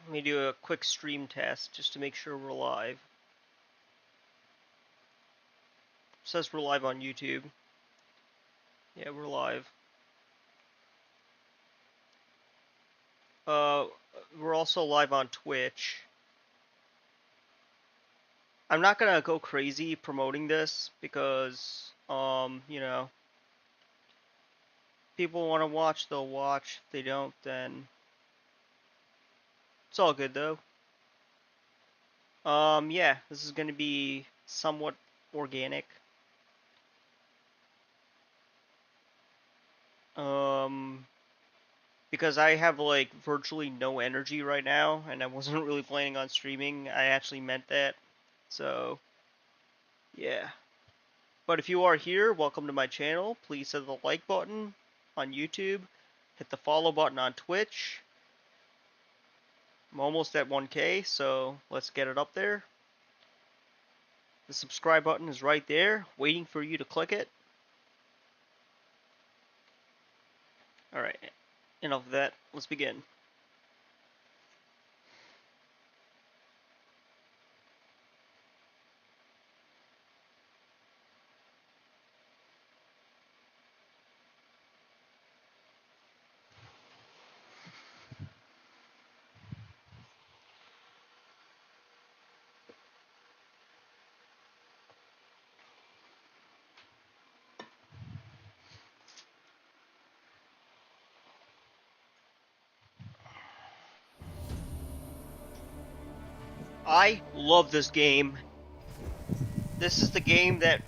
Let me do a quick stream test just to make sure we're live. It says we're live on YouTube. Yeah, we're live. We're also live on Twitch. I'm not gonna go crazy promoting this because, you know, people want to watch, they'll watch. If they don't, then it's all good though. Yeah, this is gonna be somewhat organic. Because I have like virtually no energy right now, and I wasn't really planning on streaming. I actually meant that. So, yeah. But if you are here, welcome to my channel. Please hit the like button on YouTube. Hit the follow button on Twitch. I'm almost at 1K, so let's get it up there. The subscribe button is right there, waiting for you to click it. Alright, enough of that. Let's begin. I love this game. This is the game that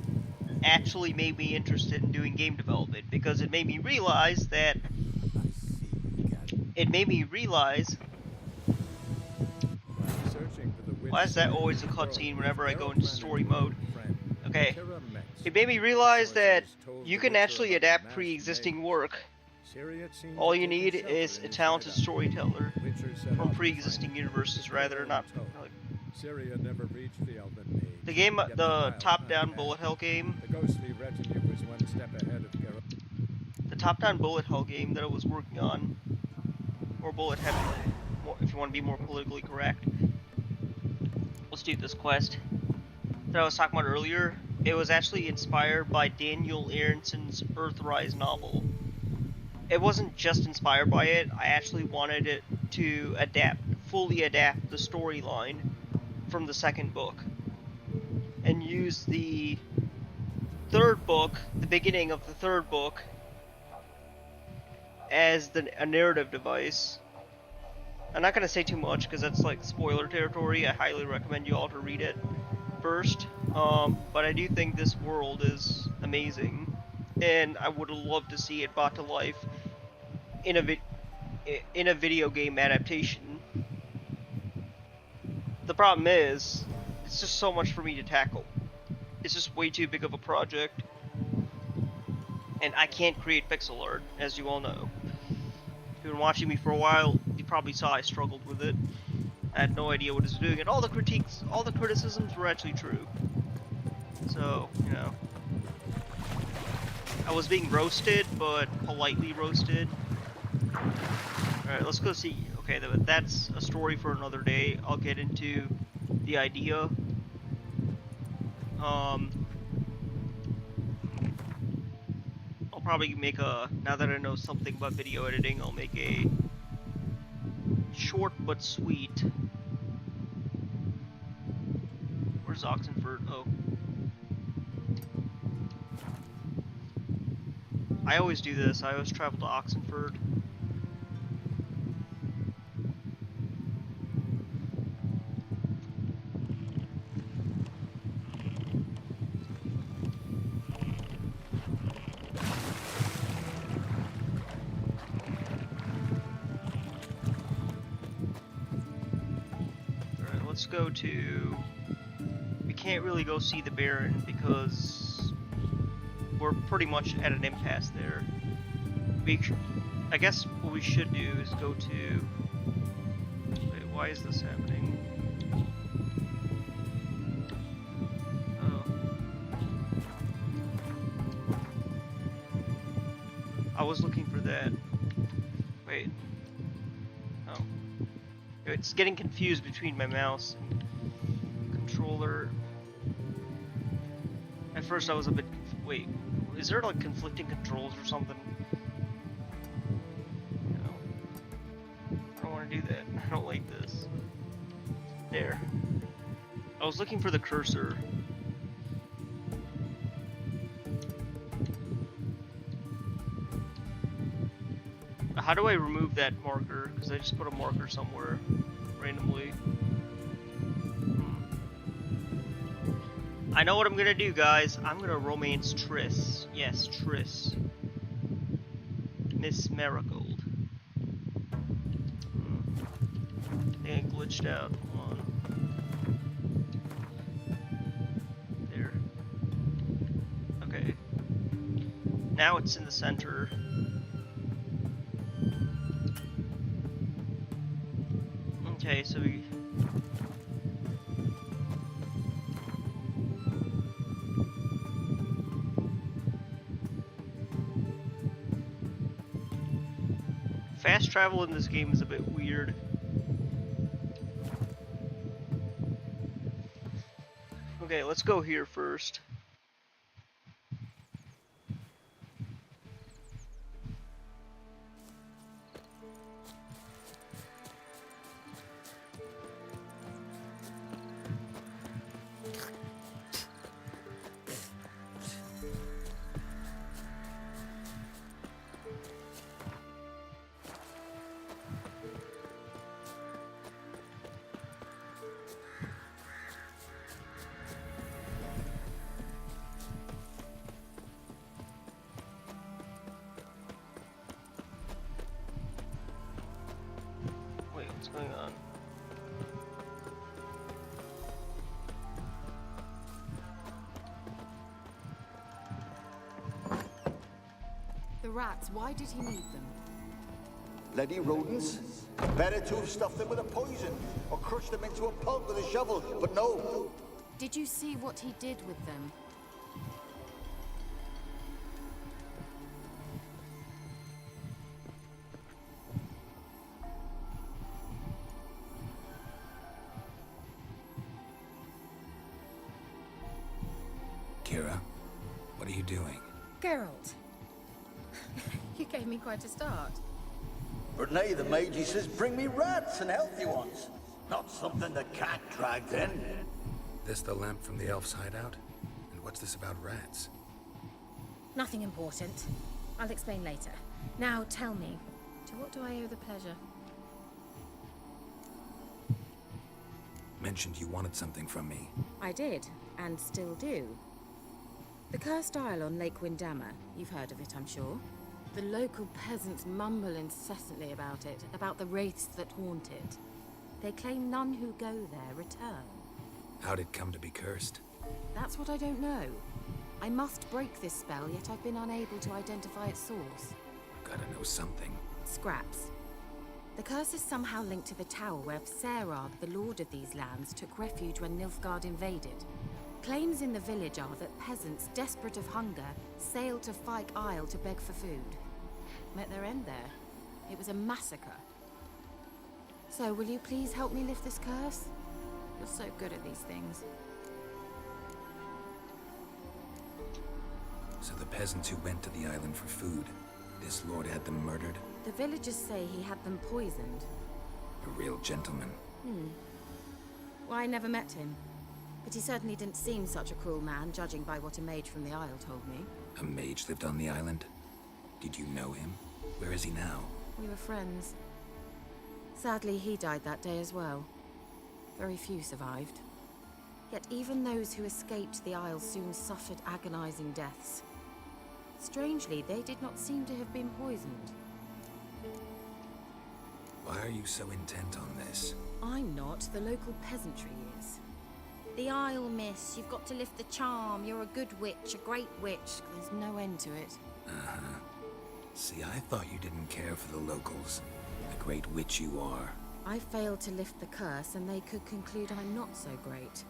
actually made me interested in doing game development because it made me realize why is that always a cutscene whenever I go into story mode? Okay. It made me realize that you can actually adapt pre-existing work. All you need is a talented storyteller from pre-existing universes, rather not like Syria never reached the Elven Age. the game, the top-down bullet hell game. The ghostly retinue was one step ahead of Geralt. The top-down bullet hell game that I was working on, or bullet hell, if you want to be more politically correct. Let's do this quest that I was talking about earlier. It was actually inspired by Daniel Aronson's Earthrise novel. It wasn't just inspired by it, I actually wanted it to fully adapt the storyline from the second book. And use the third book, the beginning of the third book, as a narrative device. I'm not going to say too much because that's like spoiler territory. I highly recommend you all to read it first. But I do think this world is amazing, and I would love to see it brought to life in a video game adaptation. The problem is, it's just so much for me to tackle. It's just way too big of a project, and I can't create pixel art, as you all know. If you've been watching me for a while, you probably saw I struggled with it. I had no idea what it was doing, and all the criticisms were actually true. So, you know, I was being roasted, but politely roasted. Alright, let's go see. Okay, that's a story for another day. I'll get into the idea. I'll probably make now that I know something about video editing, I'll make a short but sweet. Where's Oxenford? Oh. I always do this. I always travel to Oxenford. Alright, let's go to... We can't really go see the Baron because we're pretty much at an impasse there. I guess what we should do is go to... Wait, why is this happening? Oh. I was looking for that. Wait. Oh. It's getting confused between my mouse and controller. At first I was a bit... Wait, is there like conflicting controls or something? No. I don't want to do that. I don't like this. There. I was looking for the cursor. How do I remove that marker? Because I just put a marker somewhere randomly. I know what I'm gonna do, guys. I'm gonna romance Triss. Yes, Triss. Miss Marigold. I think I glitched out. Hold on. There. Okay. Now it's in the center. Okay, so we... Fast travel in this game is a bit weird. Okay, let's go here first. What's going on? The rats, why did he need them? Bloody rodents. Better to have stuffed them with a poison or crushed them into a pulp with a shovel, but no. Did you see what he did with them? Kira, what are you doing? Geralt. You gave me quite a start. But nay, the mage, he says, bring me rats and healthy ones. Not something the cat dragged in. This the lamp from the elf's hideout? And what's this about rats? Nothing important. I'll explain later. Now tell me, to what do I owe the pleasure? Mentioned you wanted something from me. I did, and still do. The cursed isle on Lake Windammer. You've heard of it, I'm sure. The local peasants mumble incessantly about it, about the wraiths that haunt it. They claim none who go there return. How'd it come to be cursed? That's what I don't know. I must break this spell, yet I've been unable to identify its source. Gotta know something. Scraps. The curse is somehow linked to the tower where Serad, the lord of these lands, took refuge when Nilfgaard invaded. Claims in the village are that peasants, desperate of hunger, sailed to Fyke Isle to beg for food. Met their end there. It was a massacre. So, will you please help me lift this curse? You're so good at these things. So the peasants who went to the island for food, this lord had them murdered? The villagers say he had them poisoned. A real gentleman. Well, I never met him. But he certainly didn't seem such a cruel man, judging by what a mage from the Isle told me. A mage lived on the island? Did you know him? Where is he now? We were friends. Sadly, he died that day as well. Very few survived. Yet even those who escaped the Isle soon suffered agonizing deaths. Strangely, they did not seem to have been poisoned. Why are you so intent on this? I'm not. The local peasantry is. The Isle, miss. You've got to lift the charm. You're a good witch, a great witch. There's no end to it. Uh-huh. See, I thought you didn't care for the locals. The great witch you are. I failed to lift the curse, and they could conclude I'm not so great.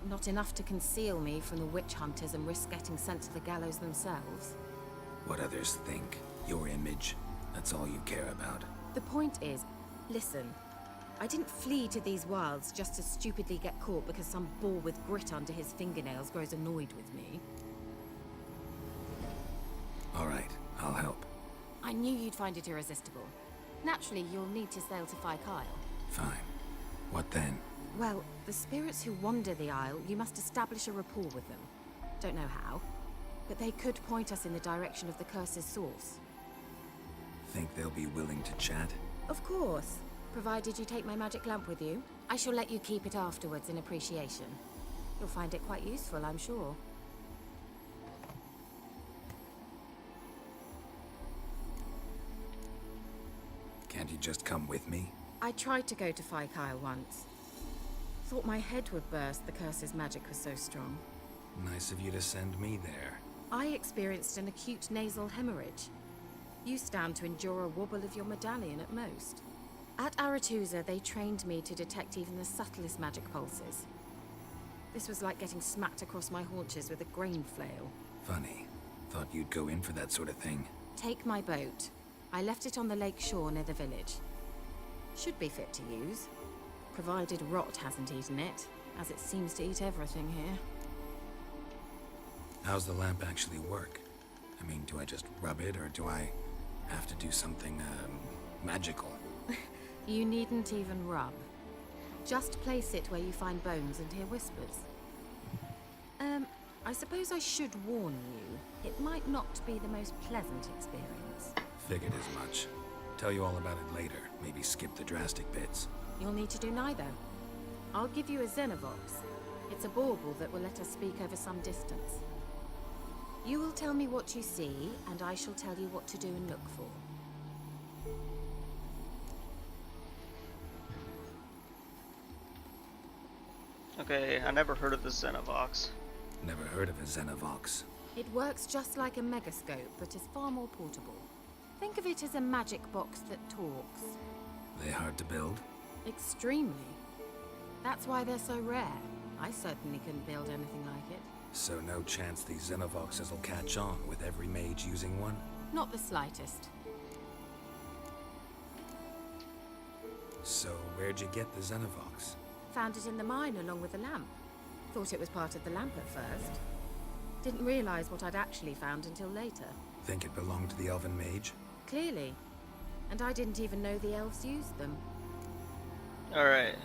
Not enough to conceal me from the witch hunters and risk getting sent to the gallows themselves. What others think. Your image. That's all you care about. The point is, listen, I didn't flee to these wilds just to stupidly get caught because some boar with grit under his fingernails grows annoyed with me. All right, I'll help. I knew you'd find it irresistible. Naturally, you'll need to sail to Kyle. Fine. What then? Well, the spirits who wander the Isle, you must establish a rapport with them. Don't know how, but they could point us in the direction of the curse's source. Think they'll be willing to chat? Of course, provided you take my magic lamp with you. I shall let you keep it afterwards in appreciation. You'll find it quite useful, I'm sure. Can't you just come with me? I tried to go to Kyle once. Thought my head would burst, the curse's magic was so strong. Nice of you to send me there. I experienced an acute nasal hemorrhage. You stand to endure a wobble of your medallion at most. At Aretusa, they trained me to detect even the subtlest magic pulses. This was like getting smacked across my haunches with a grain flail. Funny. Thought you'd go in for that sort of thing. Take my boat. I left it on the lake shore near the village. Should be fit to use, provided rot hasn't eaten it, as it seems to eat everything here. How's the lamp actually work? I mean, do I just rub it, or do I have to do something, magical? You needn't even rub. Just place it where you find bones and hear whispers. I suppose I should warn you. It might not be the most pleasant experience. Figured as much. Tell you all about it later. Maybe skip the drastic bits. You'll need to do neither. I'll give you a Xenovox. It's a bauble that will let us speak over some distance. You will tell me what you see, and I shall tell you what to do and look for. Okay, I never heard of the Xenovox. Never heard of a Xenovox. It works just like a megascope, but is far more portable. Think of it as a magic box that talks. They hard to build? Extremely. That's why they're so rare. I certainly couldn't build anything like it. So no chance these Xenovoxes will catch on with every mage using one? Not the slightest. So where'd you get the Xenovox? Found it in the mine along with the lamp. Thought it was part of the lamp at first. Didn't realize what I'd actually found until later. Think it belonged to the Elven Mage? Clearly. And I didn't even know the elves used them. Alright,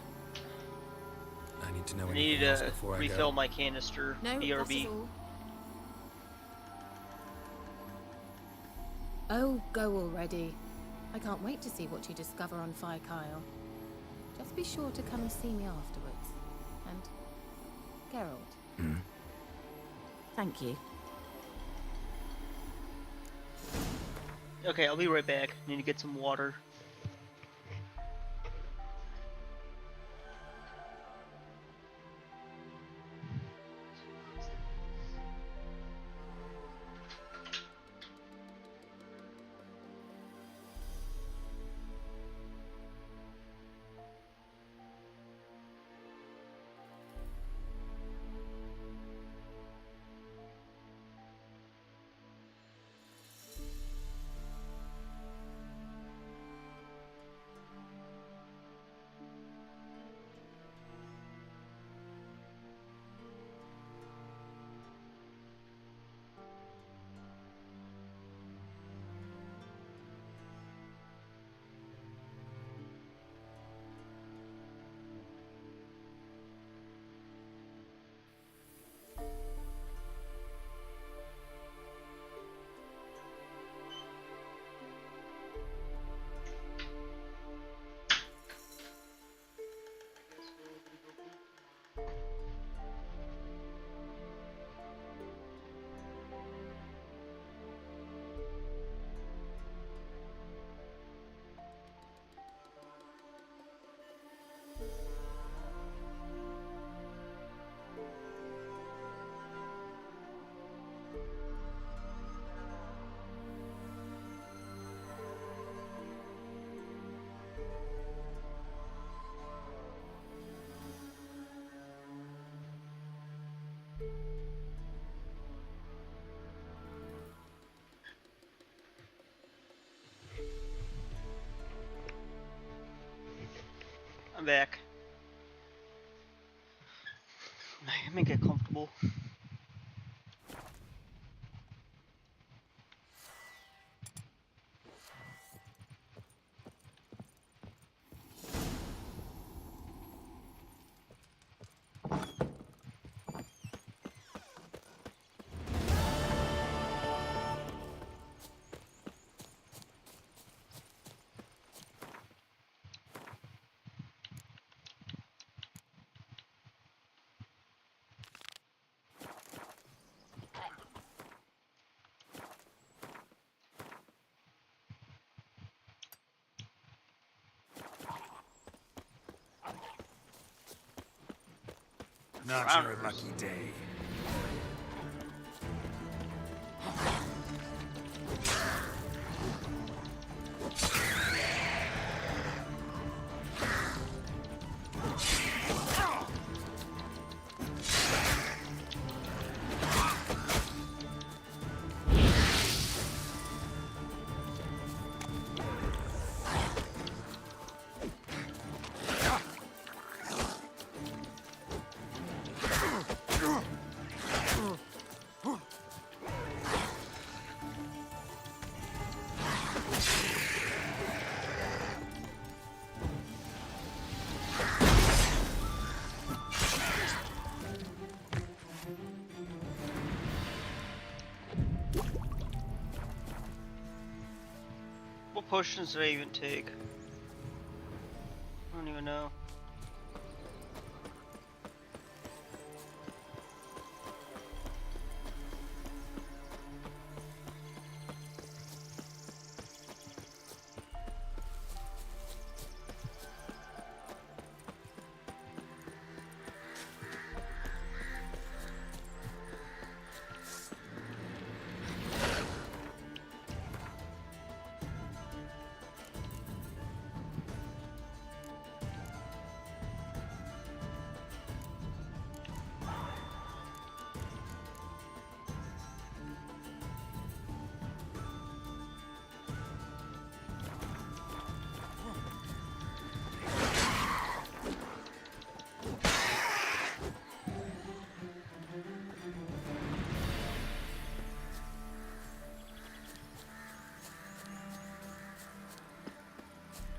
I need to know I anything need else to before I refill go. my canister. No, that BRB. is all. Oh, go already. I can't wait to see what you discover on Kyle. Just be sure to come and see me afterwards. And Geralt. Hmm? Thank you. Okay, I'll be right back. Need to get some water. I'm back. Let me get comfortable. Not your Rounders. lucky day. What potions did I even take? I don't even know.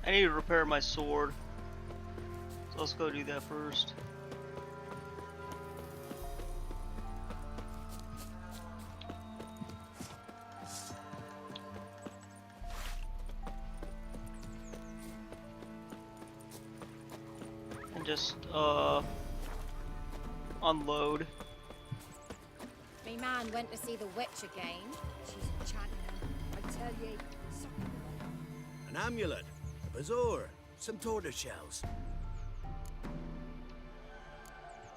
I need to repair my sword. So let's go do that first. And just unload. Me man went to see the witch again. She's enchanting him. I tell ye. An amulet, a bazaar, some tortoise shells.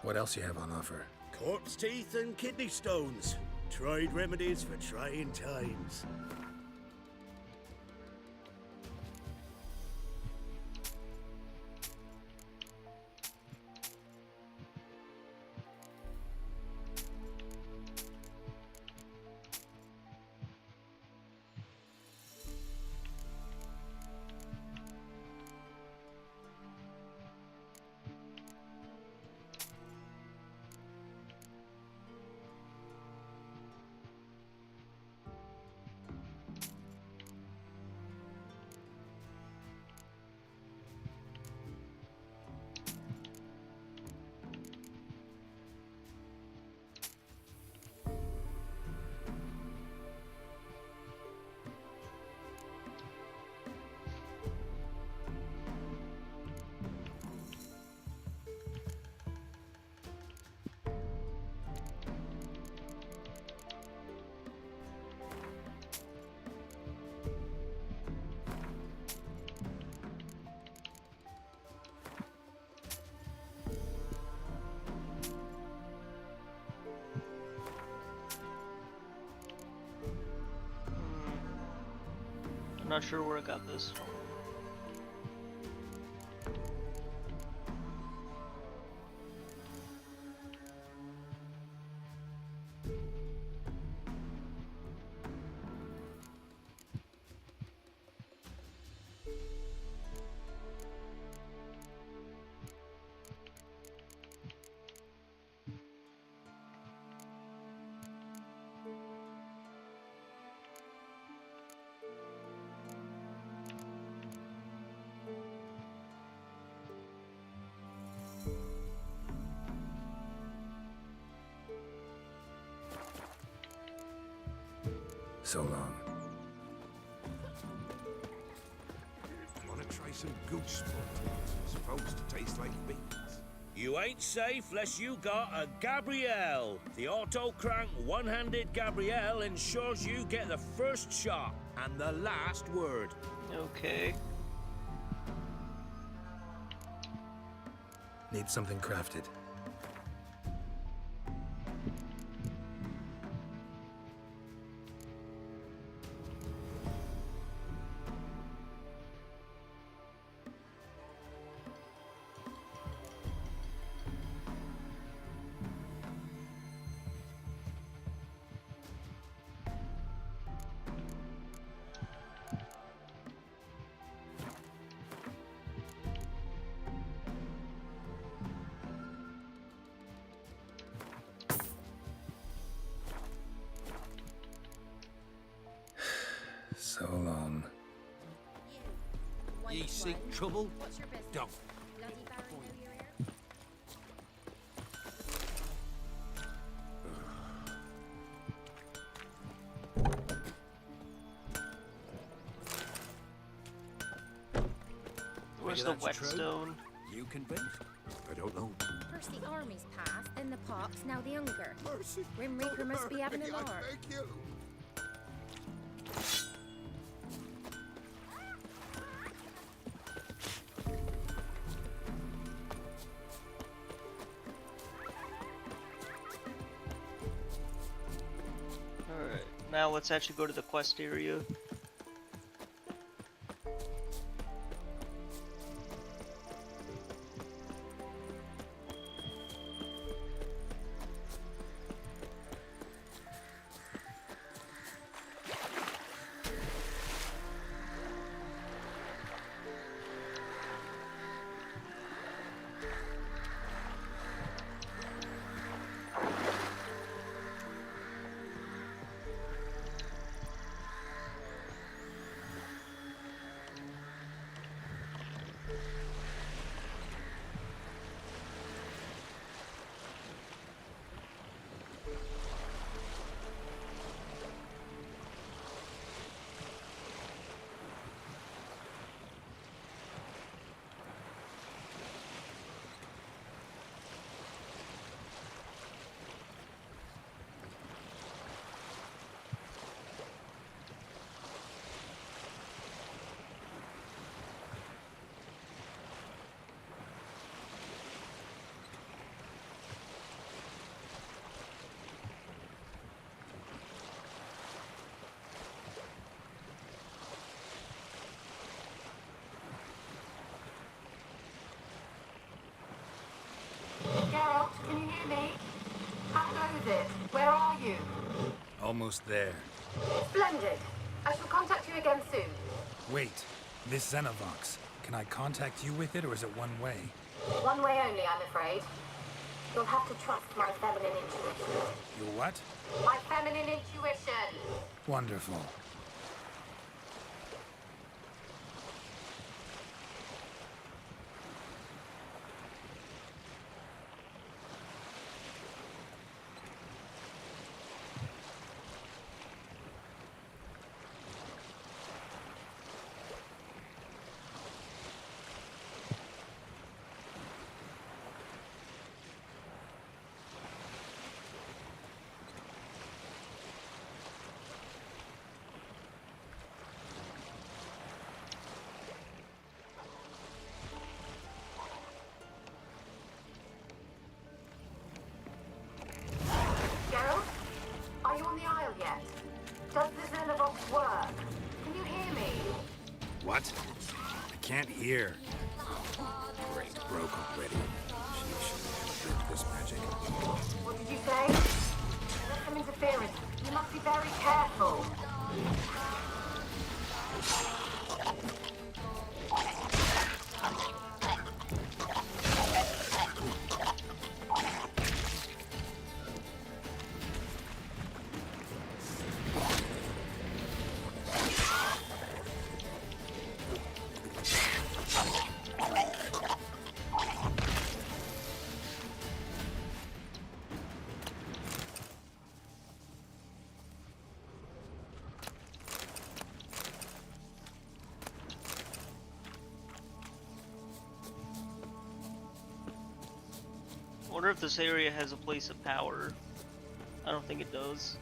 What else you have on offer? Corpse teeth and kidney stones. Tried remedies for trying times. I'm not sure where I got this from. So long. Wanna try some goose foot? Supposed to taste like beans. You ain't safe less you got a Gabrielle. The auto-crank one-handed Gabrielle ensures you get the first shot and the last word. Okay. Need something crafted. So long. You. Ye White seek one. trouble? What's your business? Don't. Bloody Baron know you're here? Where's Figure the that's true? whetstone? You convinced? I don't know. First the army's passed, then the pox, now the hunger. Mercy. Grim Reaper must be having a lark. Thank you. Alright, now let's actually go to the quest area. Geralt, can you hear me? How goes it? Where are you? Almost there. Splendid. I shall contact you again soon. Wait, this Xenovox. Can I contact you with it, or is it one way? One way only, I'm afraid. You'll have to trust my feminine intuition. Your what? My feminine intuition! Wonderful. Geralt? Are you on the Isle yet? Does the Xenovox work? Can you hear me? What? I can't hear. Great, broke already. She should have this magic. What did you say? There's some interference. You must be very careful. wonder if this area has a place of power. I don't think it does.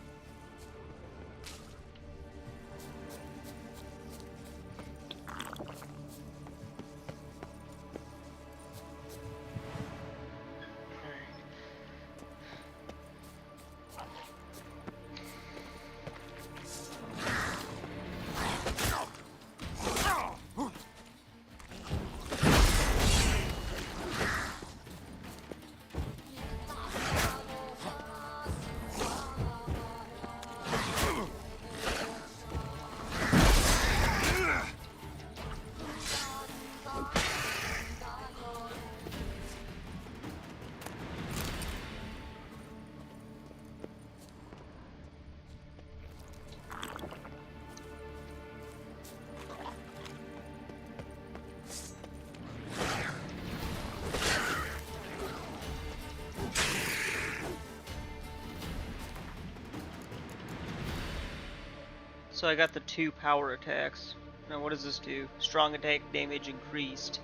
So I got the 2 power attacks. Now what does this do? Strong attack damage increased.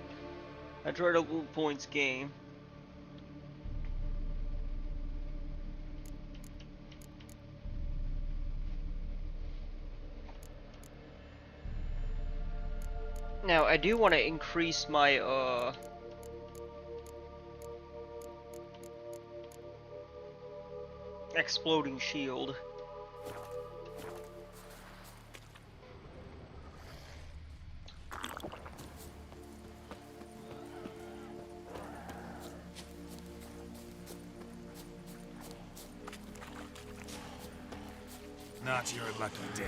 I tried a wound points gain. Now I do want to increase my exploding shield. Not your lucky day.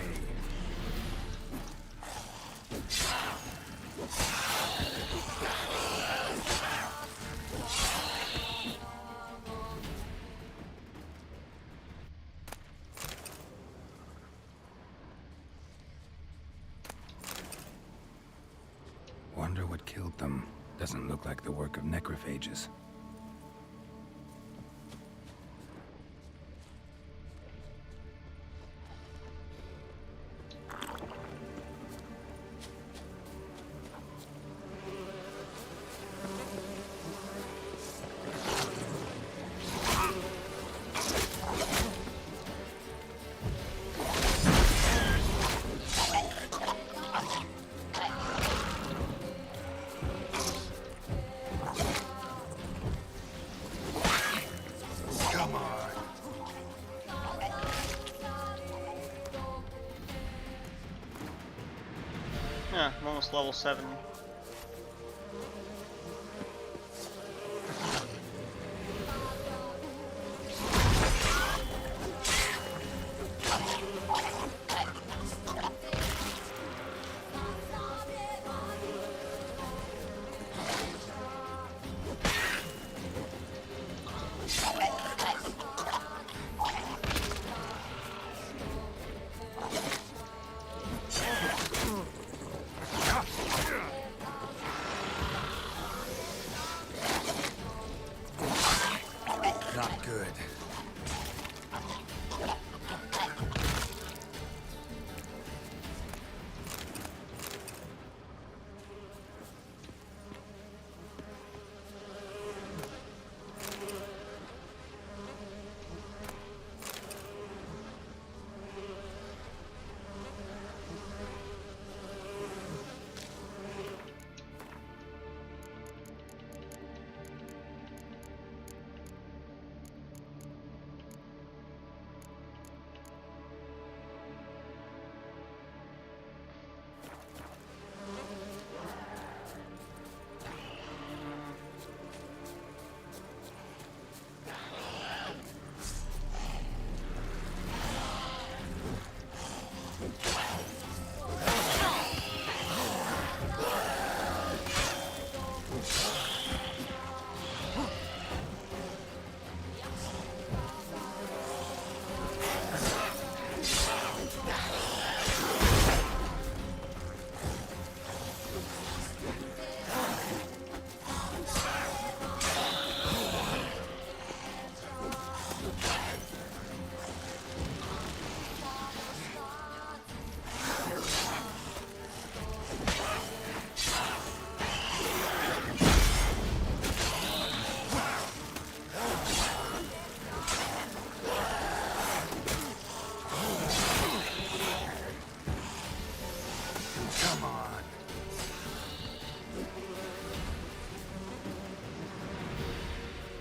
Wonder what killed them. Doesn't look like the work of necrophages. I'm almost level 7. Not good.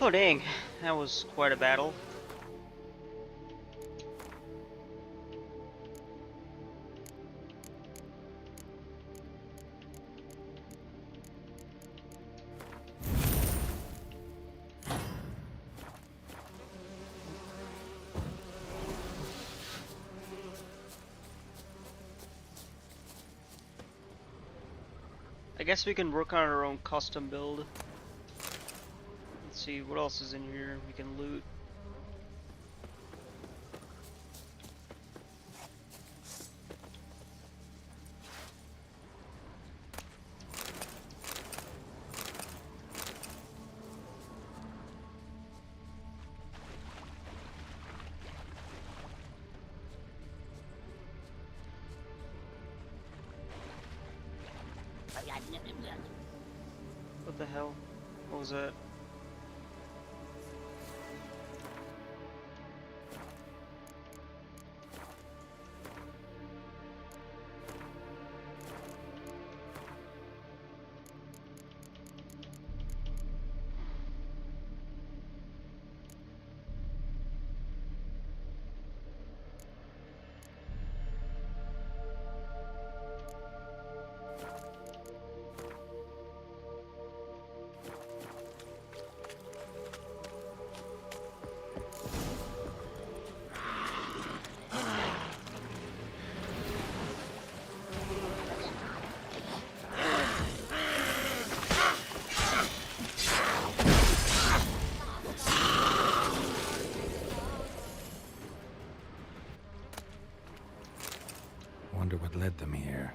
Oh dang, that was quite a battle. I guess we can work on our own custom build. Let's see, what else is in here we can loot? What the hell? What was that? Wonder what led them here.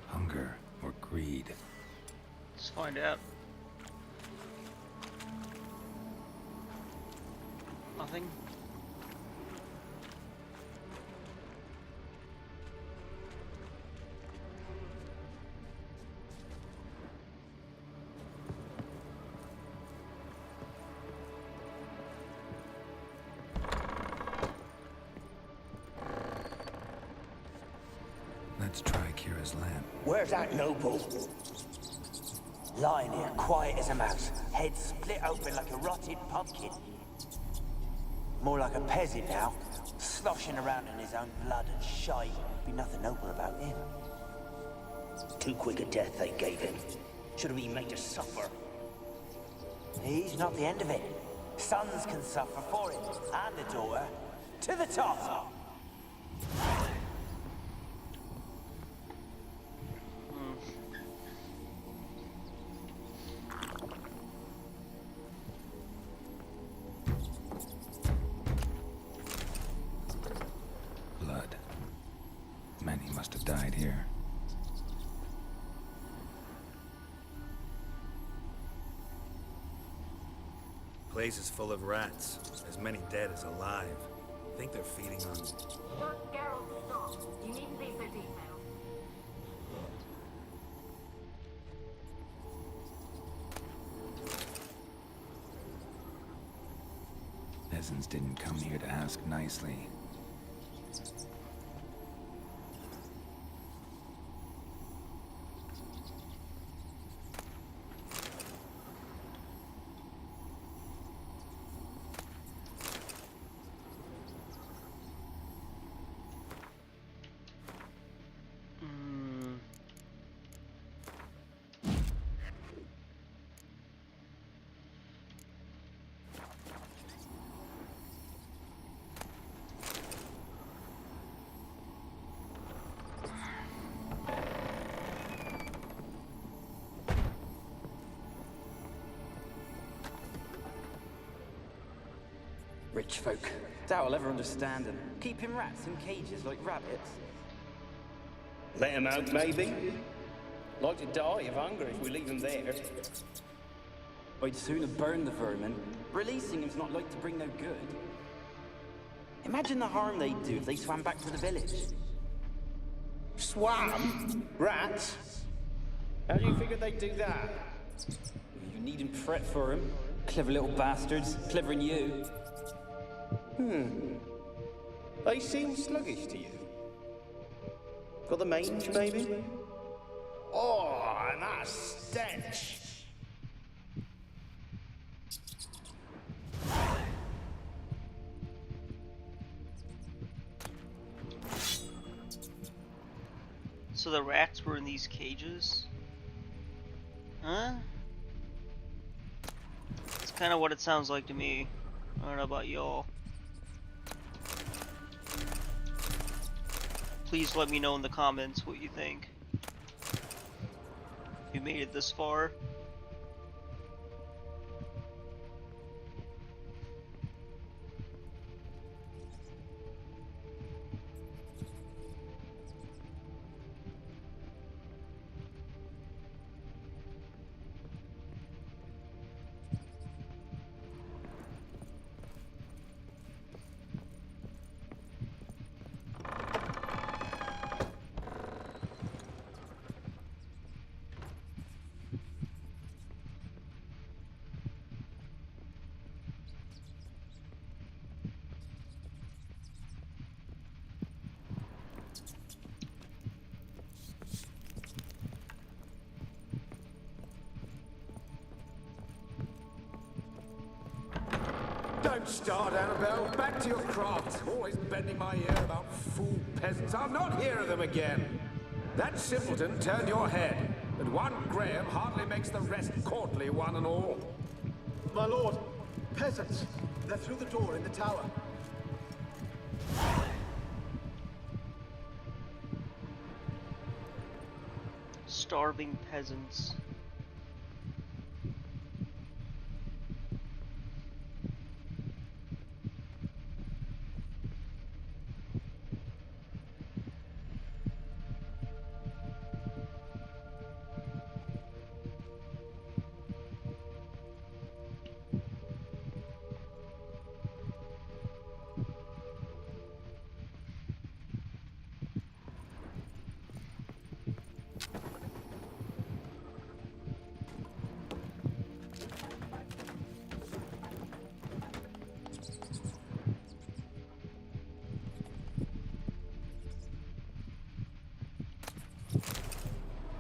Hunger or greed? Let's find out. Nothing. Let's try Kira's lamp. Where's that noble? Lying here, quiet as a mouse, head split open like a rotted pumpkin. More like a peasant now, sloshing around in his own blood and shite. Be nothing noble about him. Too quick a death they gave him. Should have been made to suffer. He's not the end of it. Sons can suffer for him, and a daughter. To the top! Blood. Many must have died here. Place is full of rats. As many dead as alive. Think they're feeding on... Geralt, stop. You needn't be so detailed. Peasants didn't come here to ask nicely. Rich folk. Doubt I'll ever understand them. Keeping rats in cages like rabbits. Let them out, maybe? Like to die of hunger if we leave them there. I'd sooner burn the vermin. Releasing them's not like to bring no good. Imagine the harm they'd do if they swam back to the village. Swam? Rats? How do you figure they'd do that? You needn't fret for them. Clever little bastards. Clever than you. They seem sluggish to you. Got the mange, maybe? Oh, and that stench! So the rats were in these cages? Huh? That's kind of what it sounds like to me. I don't know about y'all. Please let me know in the comments what you think. If you made it this far. Don't start, Annabelle. Back to your craft. Always bending my ear about fool peasants. I'll not hear of them again. That simpleton turned your head, but one Graham hardly makes the rest courtly, one and all. My lord, peasants. They're through the door in the tower. Starving peasants.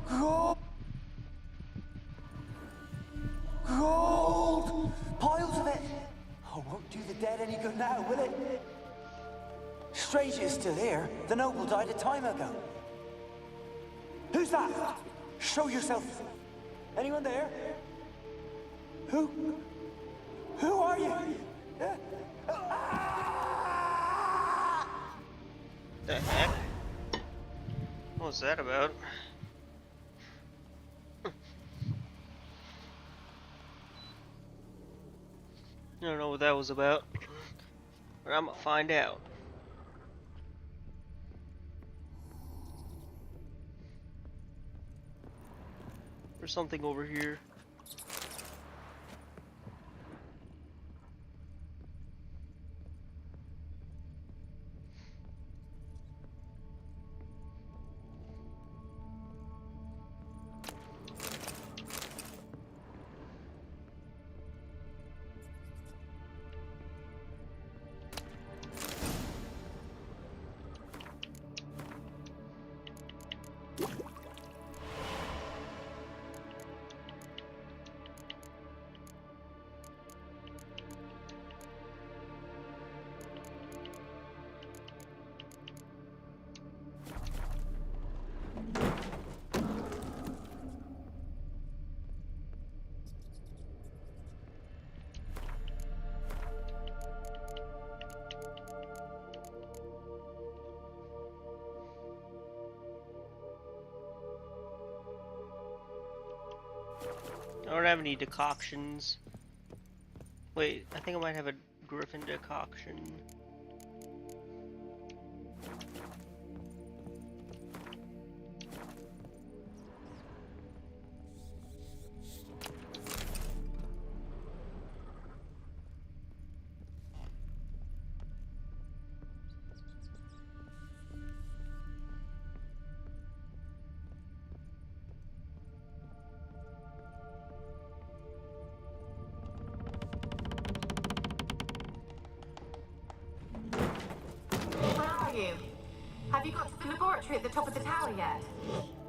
Gold! Piles of it! Oh, won't do the dead any good now, will it? Strange it's still here. The noble died a time ago. Who's that? Show yourself. Anyone there? Who are you? The heck? What was that about? I don't know what that was about, but I'm gonna find out. There's something over here. I don't have any decoctions. Wait, I think I might have a griffin decoction. Have you got to the laboratory at the top of the tower yet?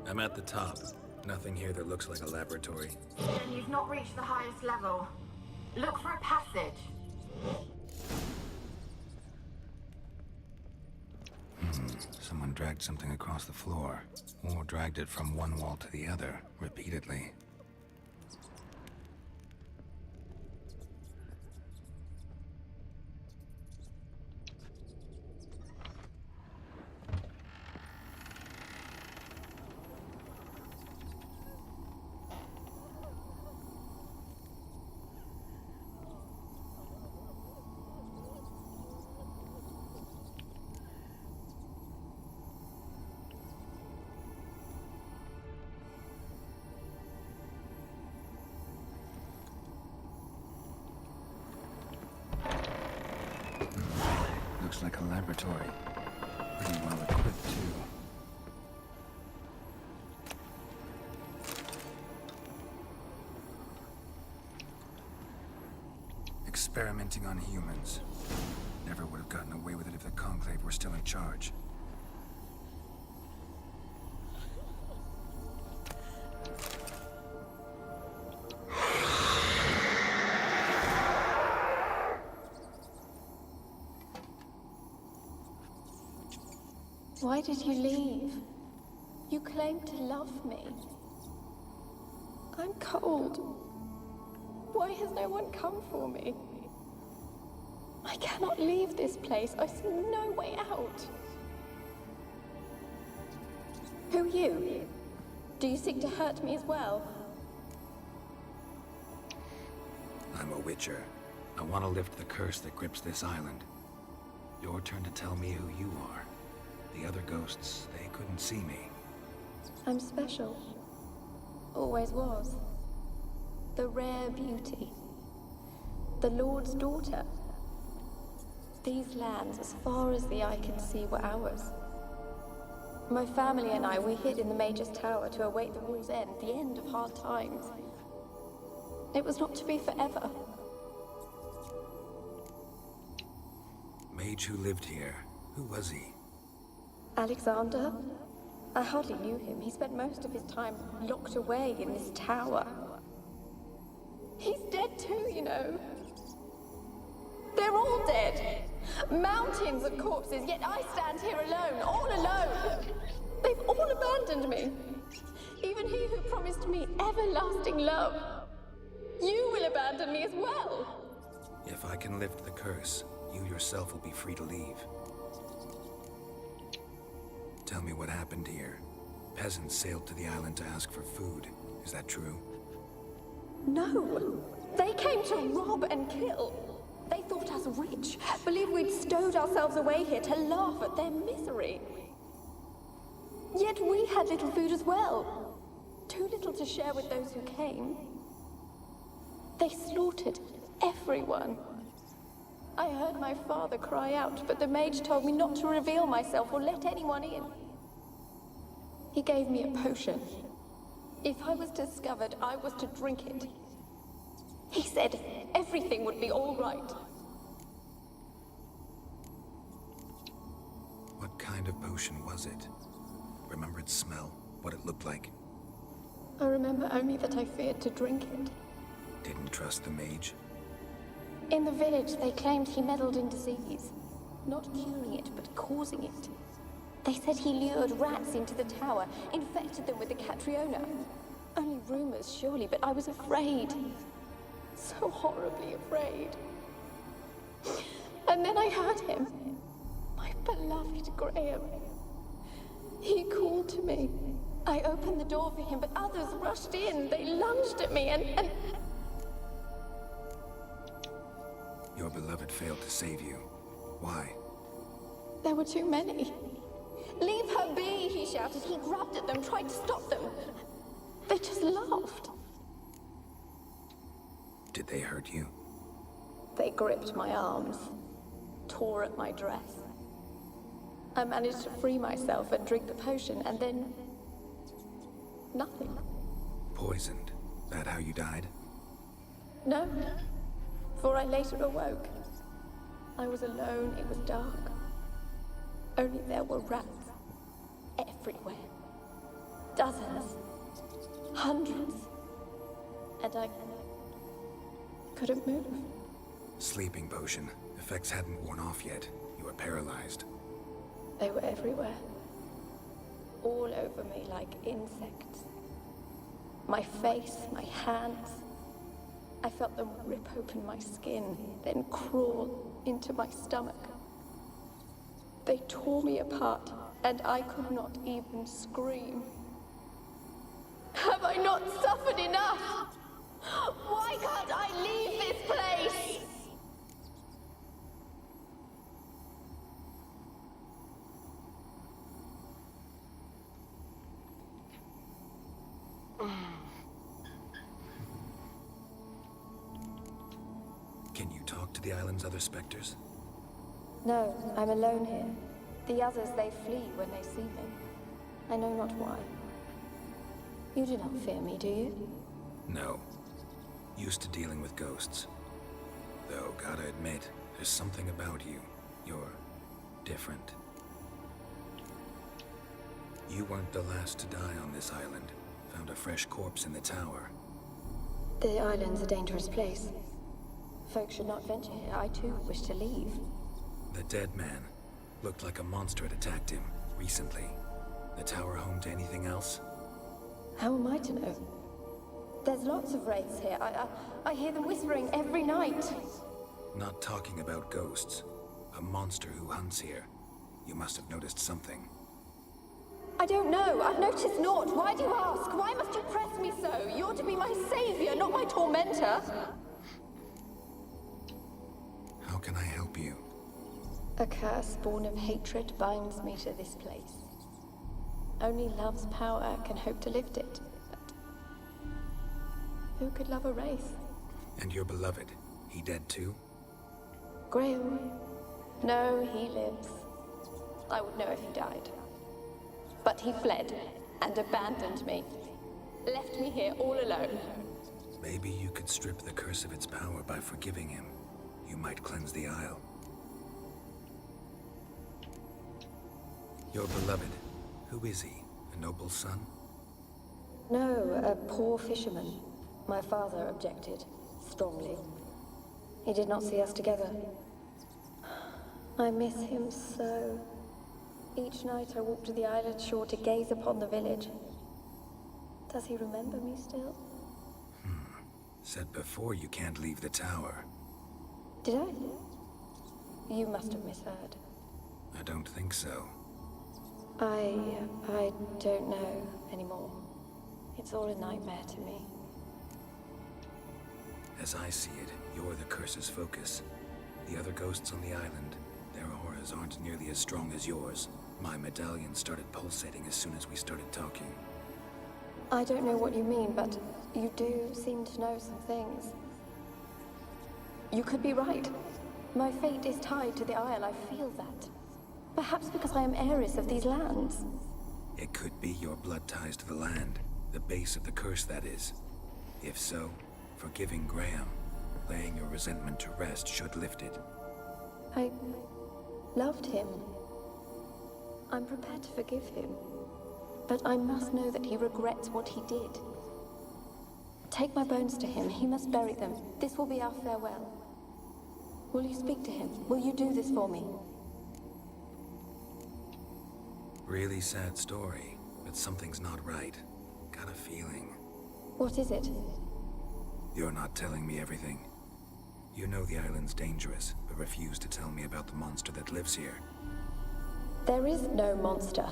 I'm at the top. Nothing here that looks like a laboratory. Then you've not reached the highest level. Look for a passage. Someone dragged something across the floor, or dragged it from one wall to the other, repeatedly. Looks like a laboratory. Pretty well equipped, too. Experimenting on humans. Never would have gotten away with it if the Conclave were still in charge. Why did you leave? You claimed to love me. I'm cold. Why has no one come for me? I cannot leave this place. I see no way out. Who are you? Do you seek to hurt me as well? I'm a Witcher. I want to lift the curse that grips this island. Your turn to tell me who you are. The other ghosts, they couldn't see me. I'm special. Always was. The rare beauty. The Lord's daughter. These lands, as far as the eye can see, were ours. My family and I, we hid in the Mage's Tower to await the war's end, the end of hard times. It was not to be forever. Mage who lived here. Who was he? Alexander? I hardly knew him. He spent most of his time locked away in this tower. He's dead too, you know. They're all dead. Mountains of corpses, yet I stand here alone, all alone. They've all abandoned me. Even he who promised me everlasting love. You will abandon me as well. If I can lift the curse, you yourself will be free to leave. Tell me what happened here. Peasants sailed to the island to ask for food. Is that true? No. They came to rob and kill. They thought us rich, believed we'd stowed ourselves away here to laugh at their misery. Yet we had little food as well. Too little to share with those who came. They slaughtered everyone. I heard my father cry out, but the mage told me not to reveal myself or let anyone in. He gave me a potion. If I was discovered, I was to drink it. He said everything would be all right. What kind of potion was it? Remember its smell? What it looked like? I remember only that I feared to drink it. Didn't trust the mage? In the village, they claimed he meddled in disease. Not curing it, but causing it. They said he lured rats into the tower, infected them with the Catriona. Only rumors, surely, but I was afraid. So horribly afraid. And then I heard him. My beloved Graham. He called to me. I opened the door for him, but others rushed in. They lunged at me and... Your beloved failed to save you. Why? There were too many. Leave her be, he shouted. He grabbed at them, tried to stop them. They just laughed. Did they hurt you? They gripped my arms, tore at my dress. I managed to free myself and drink the potion, and then... nothing. Poisoned. That how you died? No, for I later awoke. I was alone, it was dark. Only there were rats. Everywhere. Dozens. Hundreds. And I couldn't move. Sleeping potion. Effects hadn't worn off yet. You were paralyzed. They were everywhere. All over me like insects. My face, my hands. I felt them rip open my skin, then crawl into my stomach. They tore me apart, and I could not even scream. Have I not suffered enough? Why can't I leave this place? Can you talk to the island's other specters? No, I'm alone here. The others, they flee when they see me. I know not why. You do not fear me, do you? No. Used to dealing with ghosts. Though, gotta admit, there's something about you. You're different. You weren't the last to die on this island. Found a fresh corpse in the tower. The island's a dangerous place. Folks should not venture here. I too wish to leave. The dead man. Looked like a monster had attacked him, recently. The tower home to anything else? How am I to know? There's lots of wraiths here. I hear them whispering every night. Not talking about ghosts. A monster who hunts here. You must have noticed something. I don't know. I've noticed naught. Why do you ask? Why must you press me so? You're to be my savior, not my tormentor. How can I help you? A curse born of hatred binds me to this place. Only love's power can hope to lift it. But who could love a wraith? And your beloved, he dead too? Graham? No, he lives. I would know if he died. But he fled and abandoned me. Left me here all alone. Maybe you could strip the curse of its power by forgiving him. You might cleanse the Isle. Your beloved, who is he? A noble son? No, a poor fisherman. My father objected, strongly. He did not see us together. I miss him so. Each night I walk to the island shore to gaze upon the village. Does he remember me still? Said before you can't leave the tower. Did I? You must have misheard. I don't think so. I don't know anymore. It's all a nightmare to me. As I see it, you're the curse's focus. The other ghosts on the island, their auras aren't nearly as strong as yours. My medallion started pulsating as soon as we started talking. I don't know what you mean, but you do seem to know some things. You could be right. My fate is tied to the Isle, I feel that. Perhaps because I am heiress of these lands. It could be your blood ties to the land, the base of the curse, that is. If so, forgiving Graham, laying your resentment to rest should lift it. I loved him. I'm prepared to forgive him. But I must know that he regrets what he did. Take my bones to him. He must bury them. This will be our farewell. Will you speak to him? Will you do this for me? Really sad story, but something's not right. Got a feeling. What is it? You're not telling me everything. You know the island's dangerous, but refuse to tell me about the monster that lives here. There is no monster.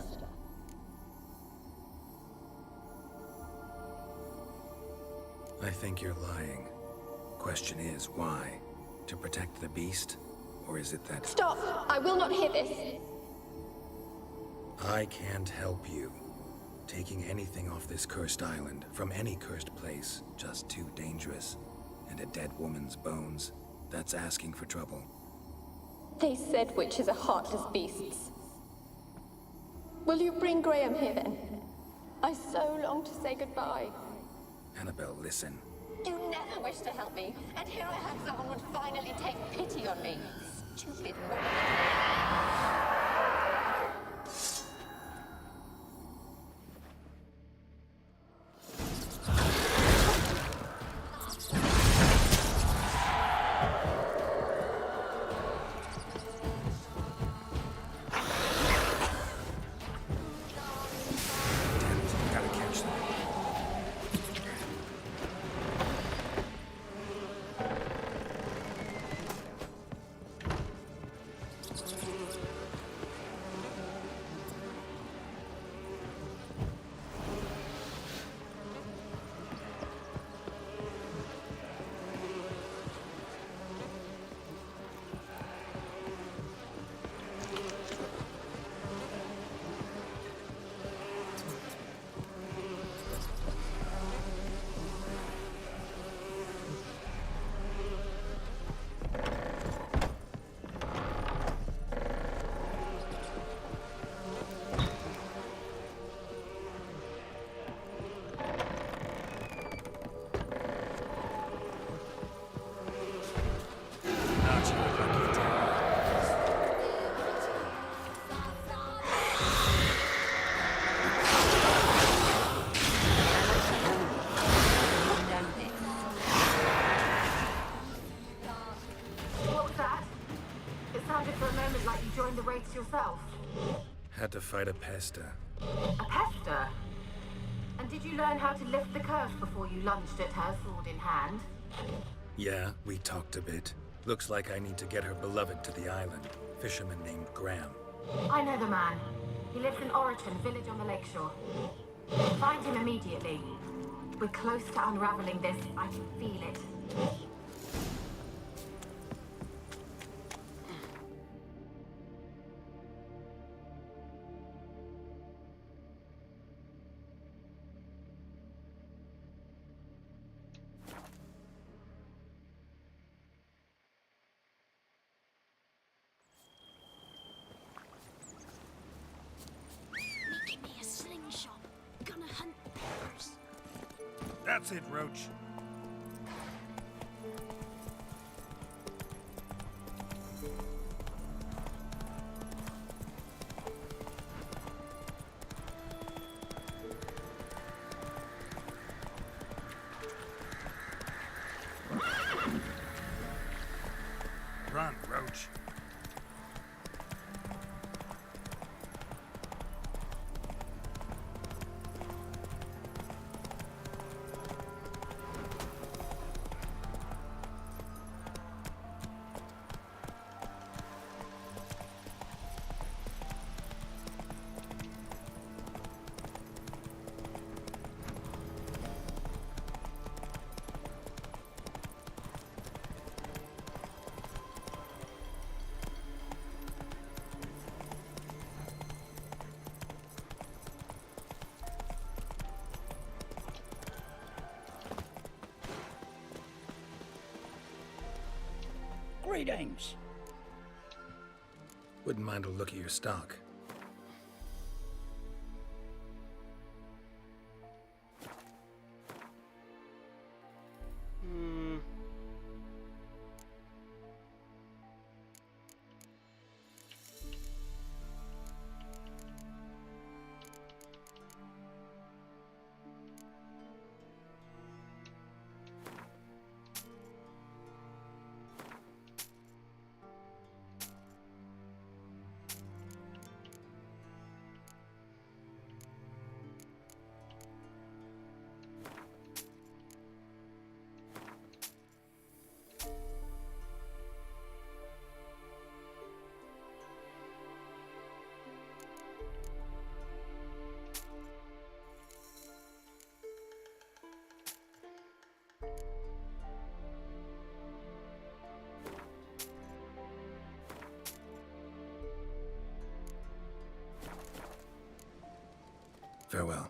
I think you're lying. Question is, why? To protect the beast? Or is it that... Stop! I will not hear this! I can't help you. Taking anything off this cursed island, from any cursed place, just too dangerous. And a dead woman's bones, that's asking for trouble. They said witches are heartless beasts. Will you bring Graham here then? I so long to say goodbye. Annabelle, listen. You never wished to help me, and here I have someone who would finally take pity on me. Stupid woman. like you joined the race yourself. Had to fight a pesta. A pester? And did you learn how to lift the curse before you lunged at her, sword in hand? Yeah, we talked a bit. Looks like I need to get her beloved to the island. Fisherman named Graham. I know the man. He lives in Oriton, village on the lakeshore. Find him immediately. We're close to unraveling this. I can feel it. Making me a slingshot. Gonna hunt bears. That's it, Roach. Run, Roach. Greetings. Wouldn't mind a look at your stock. Farewell.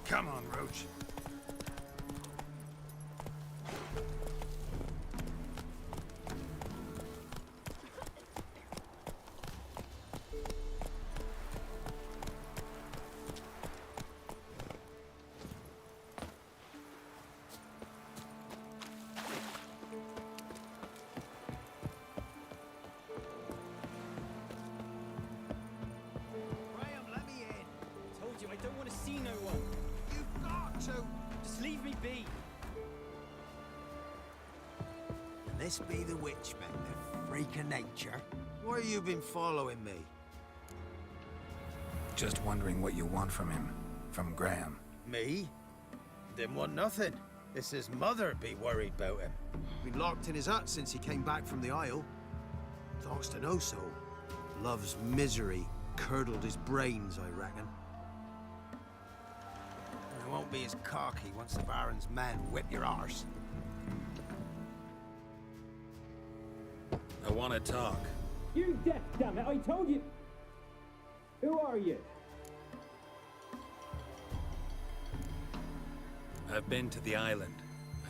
Come on, Roach. Graham, let me in. Told you I don't want to see no one. You've got to. Just leave me be. Can this be the Witchman, the freak of nature? Why you been following me? Just wondering what you want from him. From Graham. Me? Didn't want nothing. It's his mother be worried about him. Been locked in his hut since he came back from the Isle. Talks to no soul. Love's misery curdled his brains, I reckon. It won't be as cocky once the Baron's men whip your arse. I want to talk. You deaf, damn it! I told you. Who are you? I've been to the island.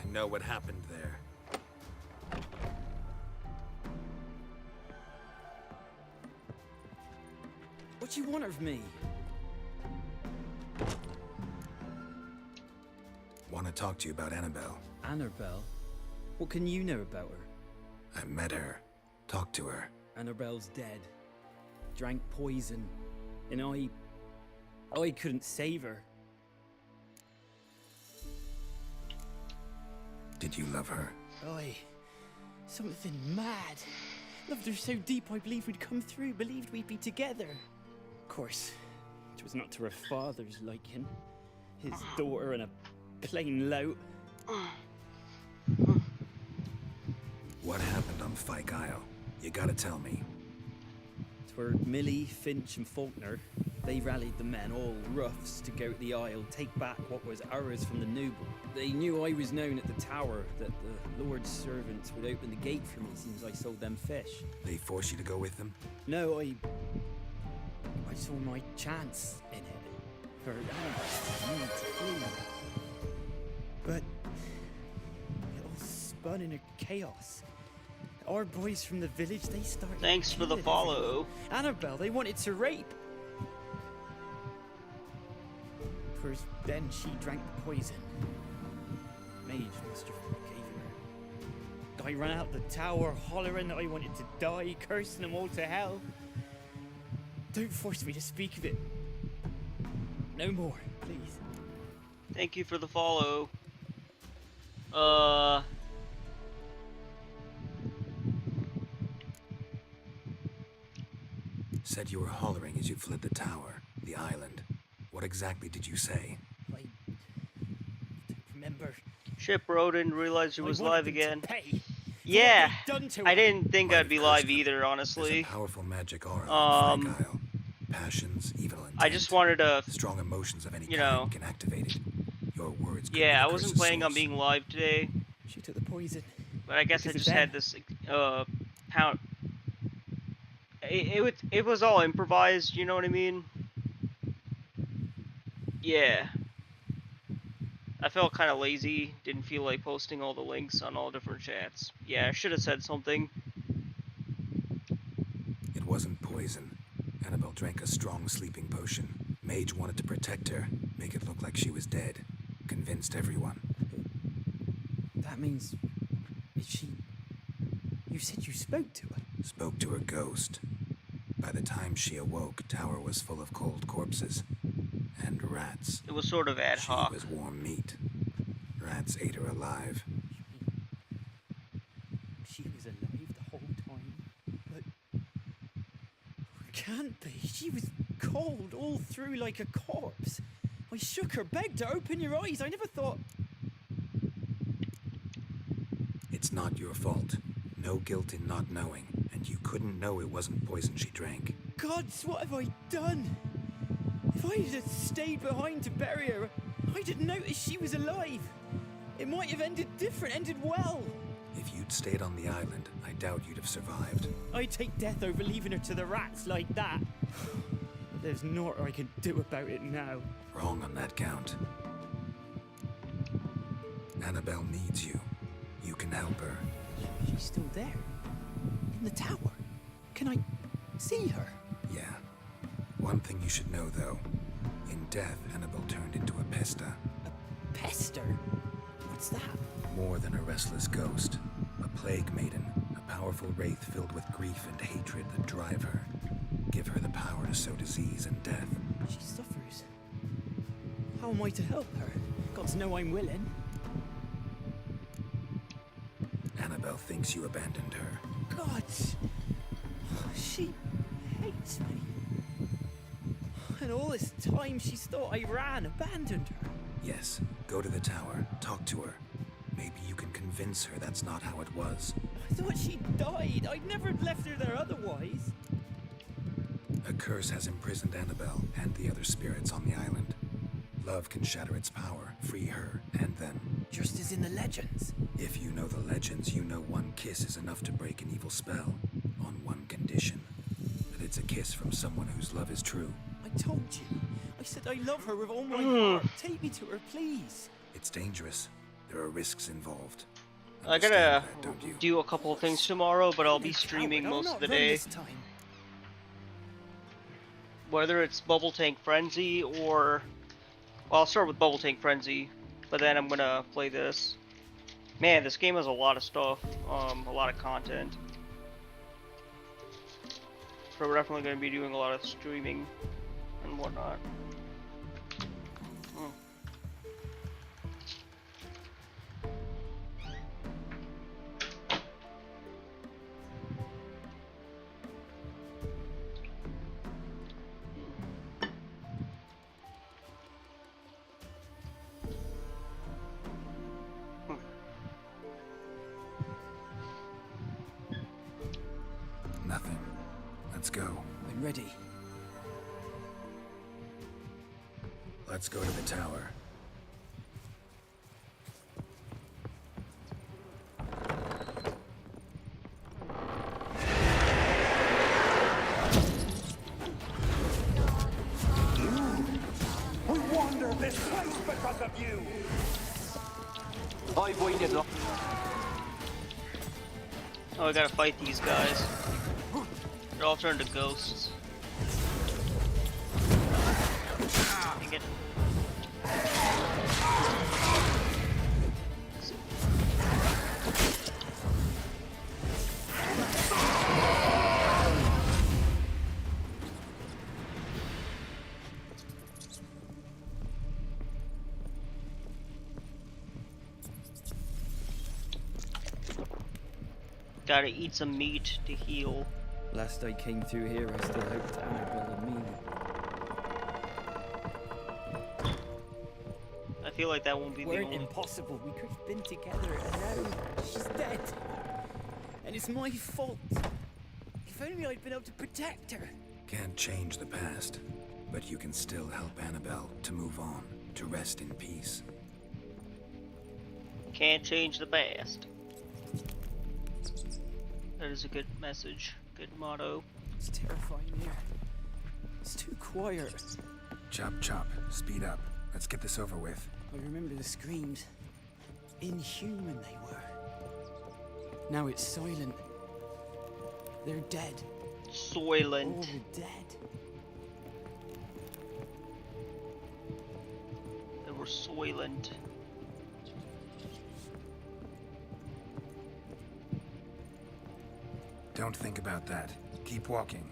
I know what happened there. What do you want of me? Want to talk to you about Annabelle. Annabelle? What can you know about her? I met her. Talked to her. Annabelle's dead. Drank poison. And I couldn't save her. Did you love her? Something mad. Loved her so deep I believed we'd come through, believed we'd be together. Of course, it was not to her father's liking. His daughter and a plain lout. What happened on Fyke Isle? You gotta tell me. Twere Millie, Finch and Faulkner. They rallied the men, all roughs, to go to the Isle, take back what was ours from the noble. They knew I was known at the tower, that the Lord's servants would open the gate for me since I sold them fish. They forced you to go with them? No, I saw my chance in it. For Annabelle to flee. But it all spun in a chaos. Our boys from the village, they started... Thanks for the follow. Annabelle, they wanted to rape. First, then she drank the poison. Mage must have gave her. I ran out the tower, hollering that I wanted to die, cursing them all to hell. Don't force me to speak of it. No more, please. Thank you for the follow. Said you were hollering as you fled the tower, the island. What exactly did you say? I don't remember. Ship Bro didn't realize he was live again. Yeah, I didn't think I'd be live either, honestly. Powerful magic aura on Fyke Isle. Passions, evil intent. I just wanted to, strong emotions of any you know, kind can activate it. Your words. Yeah, I wasn't planning on being live today. She took the poison. But I guess I just had this pound. It was all improvised. You know what I mean? Yeah. I felt kind of lazy. Didn't feel like posting all the links on all different chats. Yeah, I should have said something. It wasn't poison. Annabelle drank a strong sleeping potion. Mage wanted to protect her, make it look like she was dead. Convinced everyone. That means... Is she... You said you spoke to her? Spoke to her ghost. By the time she awoke, tower was full of cold corpses. And rats. It was sort of ad hoc. She was warm meat. Rats ate her alive. She was alive the whole time? But... Can't be. She was cold all through like a corpse. I shook her, begged her, open your eyes. I never thought... It's not your fault. No guilt in not knowing. And you couldn't know it wasn't poison she drank. Gods, what have I done? If I had stayed behind to bury her, I didn't notice she was alive. It might have ended different, ended well. If you'd stayed on the island, I doubt you'd have survived. I'd take death over leaving her to the rats like that. But there's naught I can do about it now. Wrong on that count. Annabelle needs you. You can help her. She's still there. In the tower. Can I see her? Yeah. One thing you should know, though. In death, Annabelle turned into a pesta. A pester? What's that? More than a restless ghost. A plague maiden. A powerful wraith filled with grief and hatred that drive her. Give her the power to sow disease and death. She suffers. How am I to help her? Gods know I'm willing. Annabelle thinks you abandoned her. Gods! She hates me. And all this time she's thought I ran, abandoned her. Yes, go to the tower, talk to her. Maybe you can convince her that's not how it was. I thought she died. I'd never left her there otherwise. A curse has imprisoned Annabelle and the other spirits on the island. Love can shatter its power, free her, and them. Just as in the legends. If you know the legends, you know one kiss is enough to break an evil spell. On one condition. That it's a kiss from someone whose love is true. I told you. I said I love her with all my heart. Take me to her, please. It's dangerous. There are risks involved. I gotta do a couple of things tomorrow, but I'll be streaming most of the day. Whether it's Bubble Tank Frenzy or... Well, I'll start with Bubble Tank Frenzy, but then I'm gonna play this. Man, this game has a lot of stuff, a lot of content. So we're definitely going to be doing a lot of streaming and whatnot. Nothing. Let's go. I'm ready. Let's go to the tower. We wander this place because of you! I've waited long. Oh, I gotta fight these guys. They're all turned to ghosts. Dang it. Gotta eat some meat to heal. Last I came through here, I still hoped Annabelle and me. I feel like that won't be the Weren't only. impossible. We could have been together, and now she's dead. And it's my fault. If only I'd been able to protect her. Can't change the past, but you can still help Annabelle to move on, to rest in peace. Can't change the past. That is a good message. Good motto. It's terrifying here. It's too quiet. Chop, chop. Speed up. Let's get this over with. I remember the screams. Inhuman they were. Now it's silent. They're dead. Soylent. All dead. They were soylent. Don't think about that. Keep walking.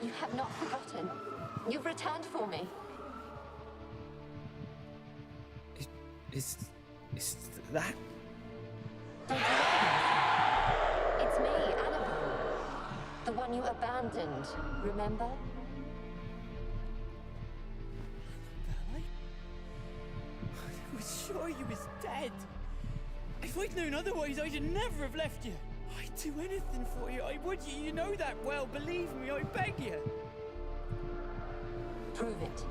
You have not forgotten. You've returned for me. Is that? Don't recognize me. It's me, Annabelle. The one you abandoned, remember? I was sure you was dead. If I'd known otherwise, I'd never have left you. I'd do anything for you. I would. You know that well. Believe me, I beg you. Prove it.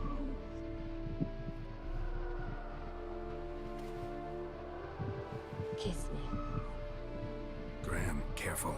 Kiss me. Graham, careful.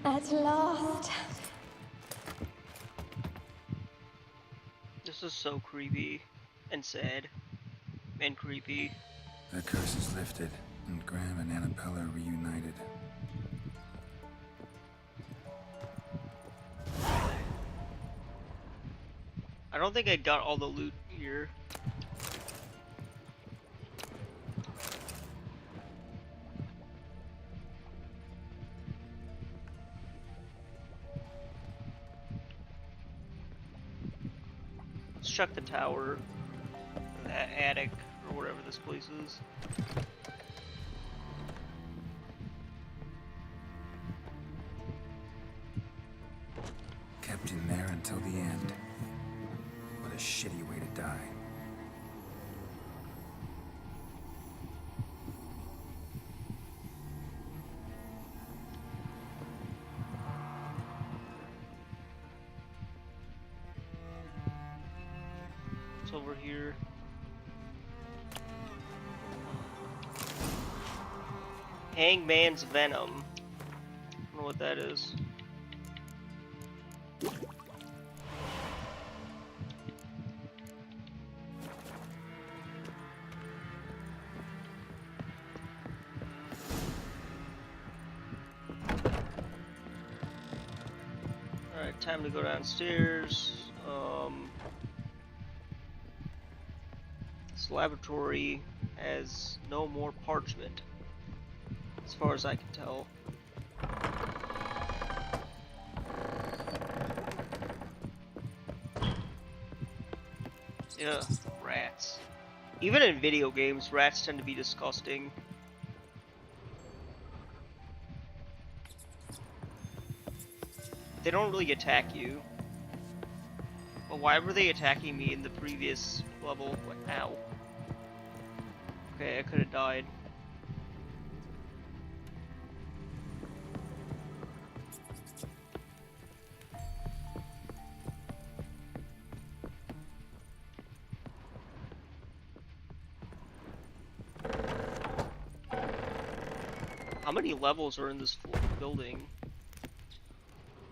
At last. This is so creepy and sad and creepy. The curse is lifted, and Graham and Annabelle are reunited. I don't think I got all the loot here. Let's check the tower, or the attic, or whatever this place is. Kept in there until the end. What a shitty way to die. It's over here. Hangman's Venom. I don't know what that is. Alright, time to go downstairs. This laboratory has no more parchment, as far as I can tell. Ugh, rats. Even in video games, rats tend to be disgusting. They don't really attack you. But why were they attacking me in the previous level? What? Ow. Okay, I could have died. How many levels are in this building?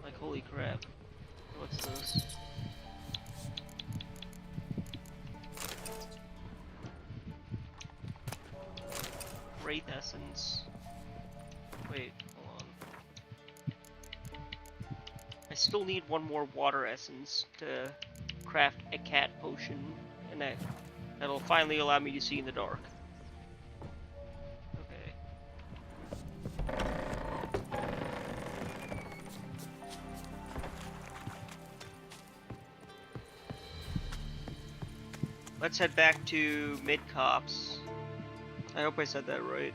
Like, holy crap. What's this? Wraith Essence. Wait, hold on. I still need one more water essence to craft a cat potion, and that'll finally allow me to see in the dark. Let's head back to Mid-Cops. I hope I said that right.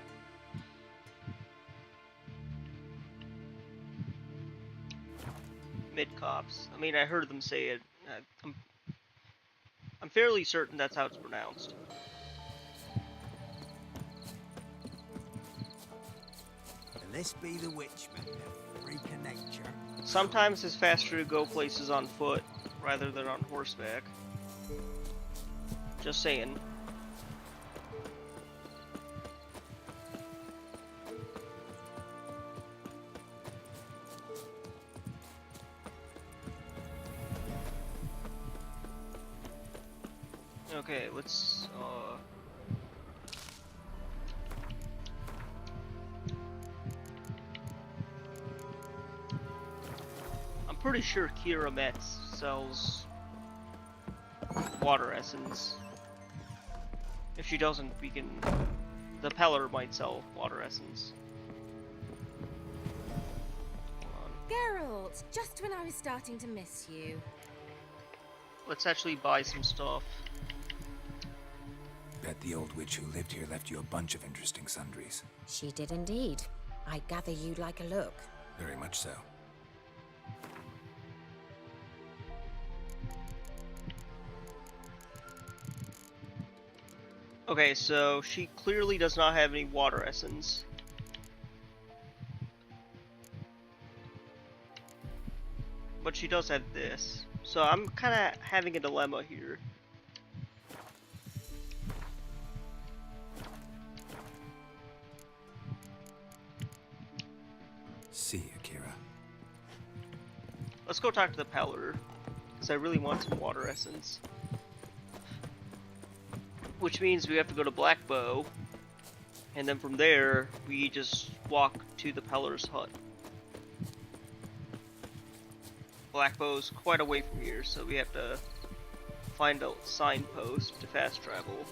Mid-Cops. I mean, I heard them say it. I'm fairly certain that's how it's pronounced. And this be the Witchman, the freak of nature. Sometimes it's faster to go places on foot rather than on horseback. Just saying. Okay, let's I'm pretty sure Kira Metz sells water essence. If she doesn't, we can... The Peller might sell water essence. Geralt, just when I was starting to miss you. Let's actually buy some stuff. Bet the old witch who lived here left you a bunch of interesting sundries. She did indeed. I gather you'd like a look. Very much so. Okay, so she clearly does not have any water essence. But she does have this. So I'm kind of having a dilemma here. See you, Kira. Let's go talk to the Peller, because I really want some water essence. Which means we have to go to Blackbow, and then from there, we just walk to the Peller's hut. Blackbow's quite a way from here, so we have to find a signpost to fast travel.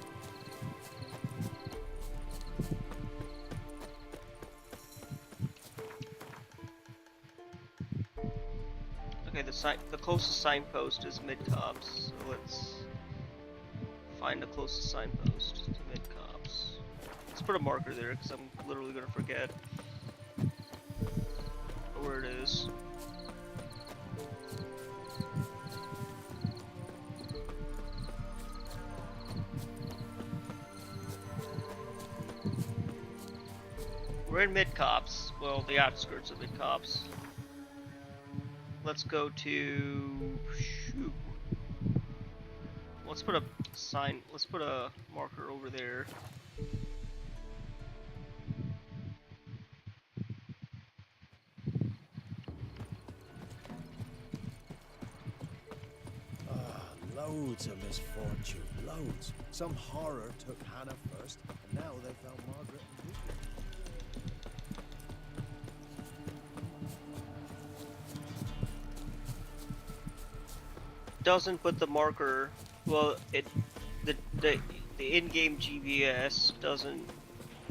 Okay, the closest signpost is Mid-Cops, so let's... find the closest signpost to Mid-Cops. Let's put a marker there, because I'm literally gonna forget where it is. We're in Mid-Cops, well, the outskirts of Mid-Cops. Let's go to... shoot. Let's put a sign, let's put a marker over there. Loads of misfortune, loads. Some horror took Hannah first, and now they found Margaret and Vicky. Doesn't put the marker, well, the in-game GPS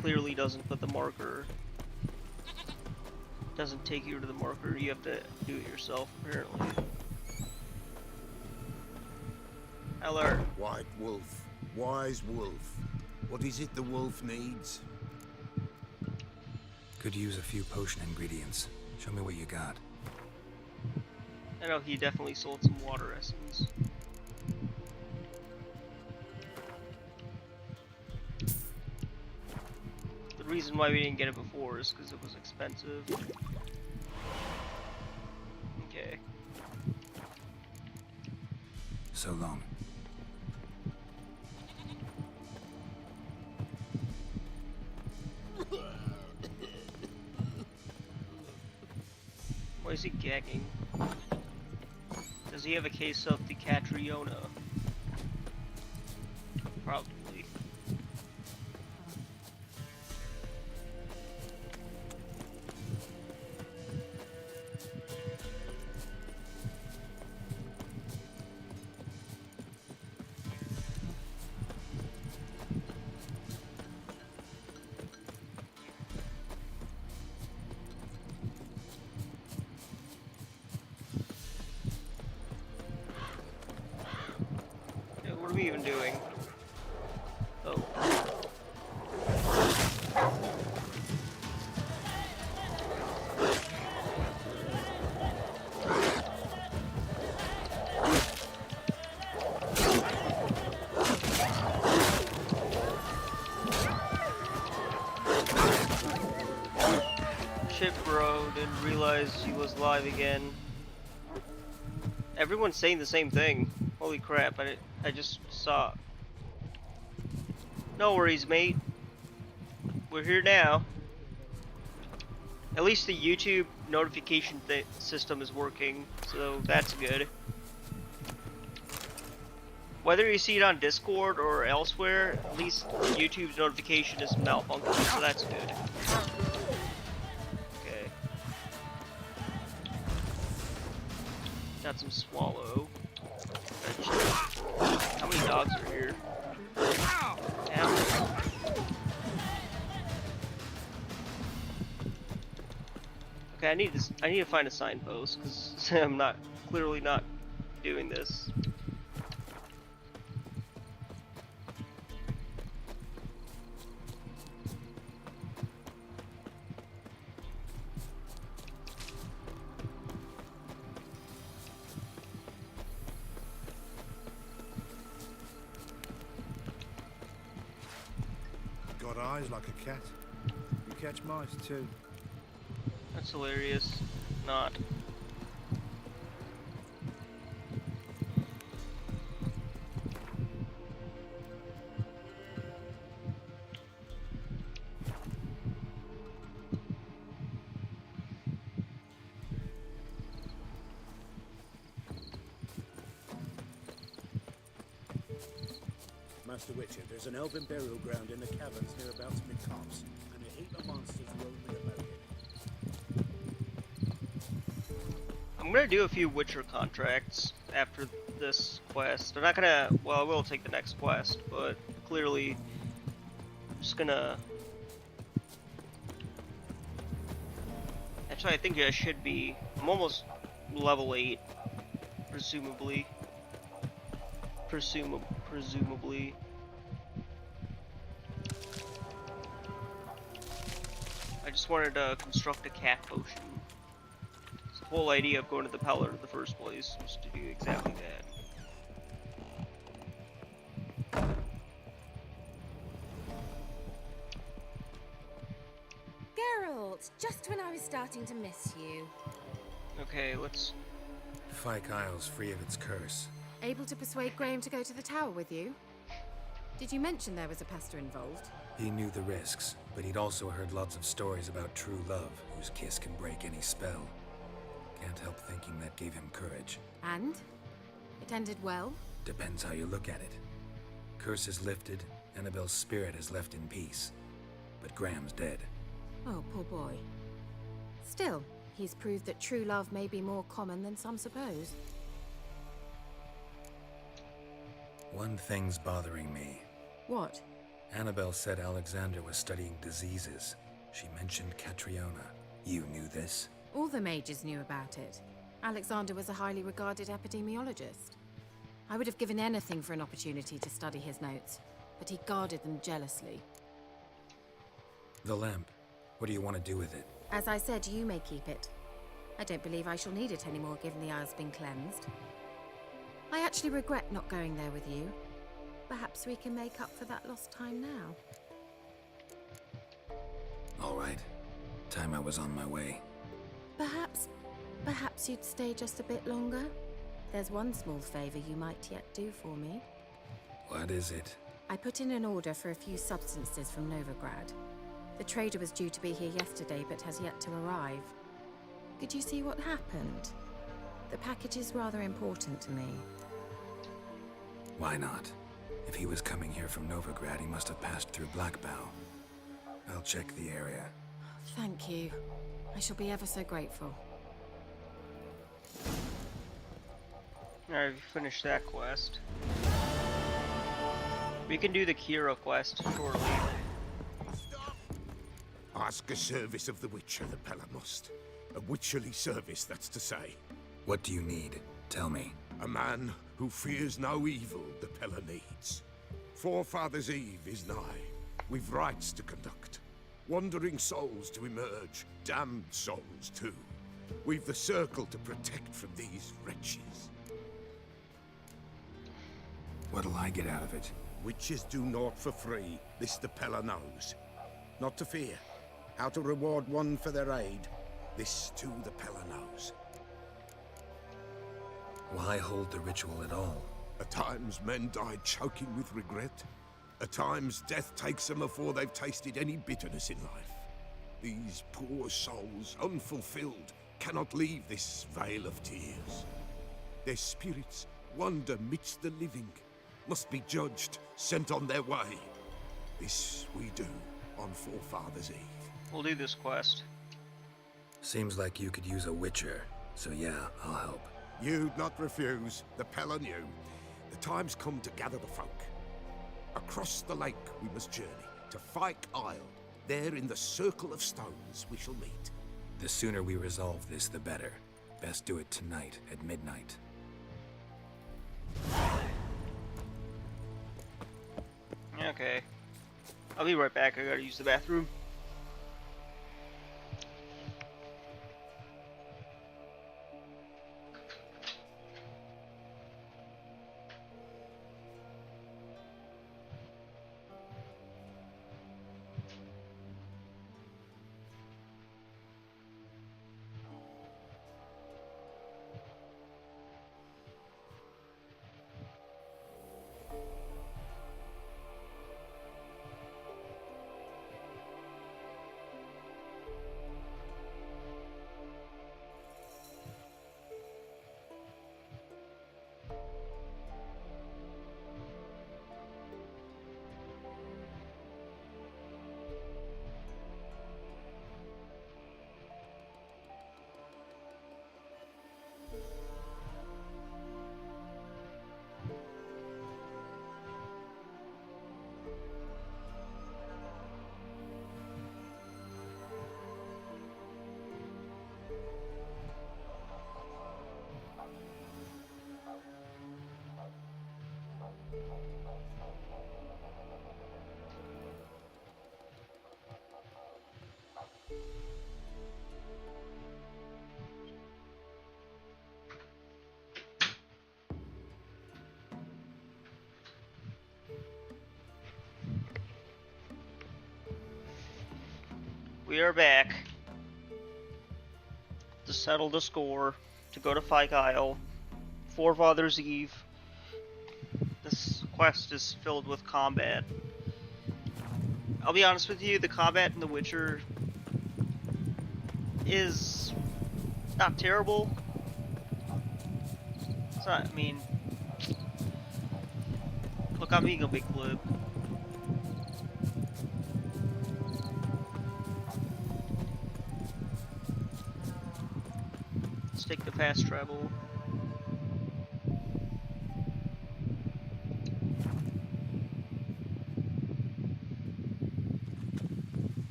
clearly doesn't put the marker, doesn't take you to the marker, you have to do it yourself apparently. Alert. White wolf, wise wolf. What is it the wolf needs? Could use a few potion ingredients. Show me what you got. I know he definitely sold some water essence. The reason why we didn't get it before is because it was expensive. Okay. So long. Why is he gagging? Does he have a case of the Catriona? Probably. What are we even doing? Oh. Shit, bro, didn't realize he was live again. Everyone's saying the same thing. Holy crap, I just saw. No worries, mate. We're here now. At least the YouTube notification system is working, so that's good. Whether you see it on Discord or elsewhere, at least YouTube's notification is malfunctioning, so that's good. Okay. Got some swallow. How many dogs are here? Ow. Okay, I need to find a signpost because I'm clearly not doing this. Got eyes like a cat. You catch mice too. That's hilarious. Not. Master Witcher, there's an elven burial ground in the caverns nearabouts Mid-Cops, and a heap of monsters roaming about it. I'm gonna do a few Witcher contracts after this quest. I'm not gonna, well, I will take the next quest, but clearly I'm just gonna... Actually, I think I should be, I'm almost level 8, presumably. Presumably. I just wanted to construct a cat potion. So the whole idea of going to the Peller in the first place was to do exactly that. Geralt, just when I was starting to miss you. Okay, let's... Fyke Isle's free of its curse. Able to persuade Graham to go to the tower with you? Did you mention there was a pester involved? He knew the risks, but he'd also heard lots of stories about true love, whose kiss can break any spell. Can't help thinking that gave him courage. And? It ended well? Depends how you look at it. Curse is lifted, Annabelle's spirit is left in peace. But Graham's dead. Oh, poor boy. Still, he's proved that true love may be more common than some suppose. One thing's bothering me. What? Annabelle said Alexander was studying diseases. She mentioned Catriona. You knew this? All the mages knew about it. Alexander was a highly regarded epidemiologist. I would have given anything for an opportunity to study his notes, but he guarded them jealously. The lamp. What do you want to do with it? As I said, you may keep it. I don't believe I shall need it anymore, given the Isle's been cleansed. I actually regret not going there with you. Perhaps we can make up for that lost time now. All right. Time I was on my way. Perhaps you'd stay just a bit longer? There's one small favor you might yet do for me. What is it? I put in an order for a few substances from Novigrad. The trader was due to be here yesterday, but has yet to arrive. Could you see what happened? The package is rather important to me. Why not? If he was coming here from Novigrad, he must have passed through Blackbough. I'll check the area. Thank you. I shall be ever so grateful. Alright, we finished that quest. We can do the Kira quest shortly. Ask a service of the Witcher, the Peller must. A witcherly service, that's to say. What do you need? Tell me. A man who fears no evil the Peller needs. Forefathers' Eve is nigh. We've rites to conduct. Wandering souls to emerge. Damned souls, too. We've the circle to protect from these wretches. What'll I get out of it? Witches do naught for free. This the Peller knows. Not to fear. How to reward one for their aid. This, too, the Peller knows. Why hold the ritual at all? At times, men die choking with regret. At times, death takes them before they've tasted any bitterness in life. These poor souls, unfulfilled, cannot leave this vale of tears. Their spirits wander midst the living, must be judged, sent on their way. This we do on Forefathers' Eve. We'll do this quest. Seems like you could use a witcher, so yeah, I'll help. You'd not refuse. The Peller knew. The time's come to gather the folk. Across the lake we must journey, to Fyke Isle. There in the Circle of Stones we shall meet. The sooner we resolve this, the better. Best do it tonight, at midnight. Okay. I'll be right back, I gotta use the bathroom. We are back to settle the score, to go to Fyke Isle, Forefathers Eve. This quest is filled with combat. I'll be honest with you, the combat in The Witcher is not terrible. It's not, I mean, look, I'm being a big glib. Let's take the fast travel.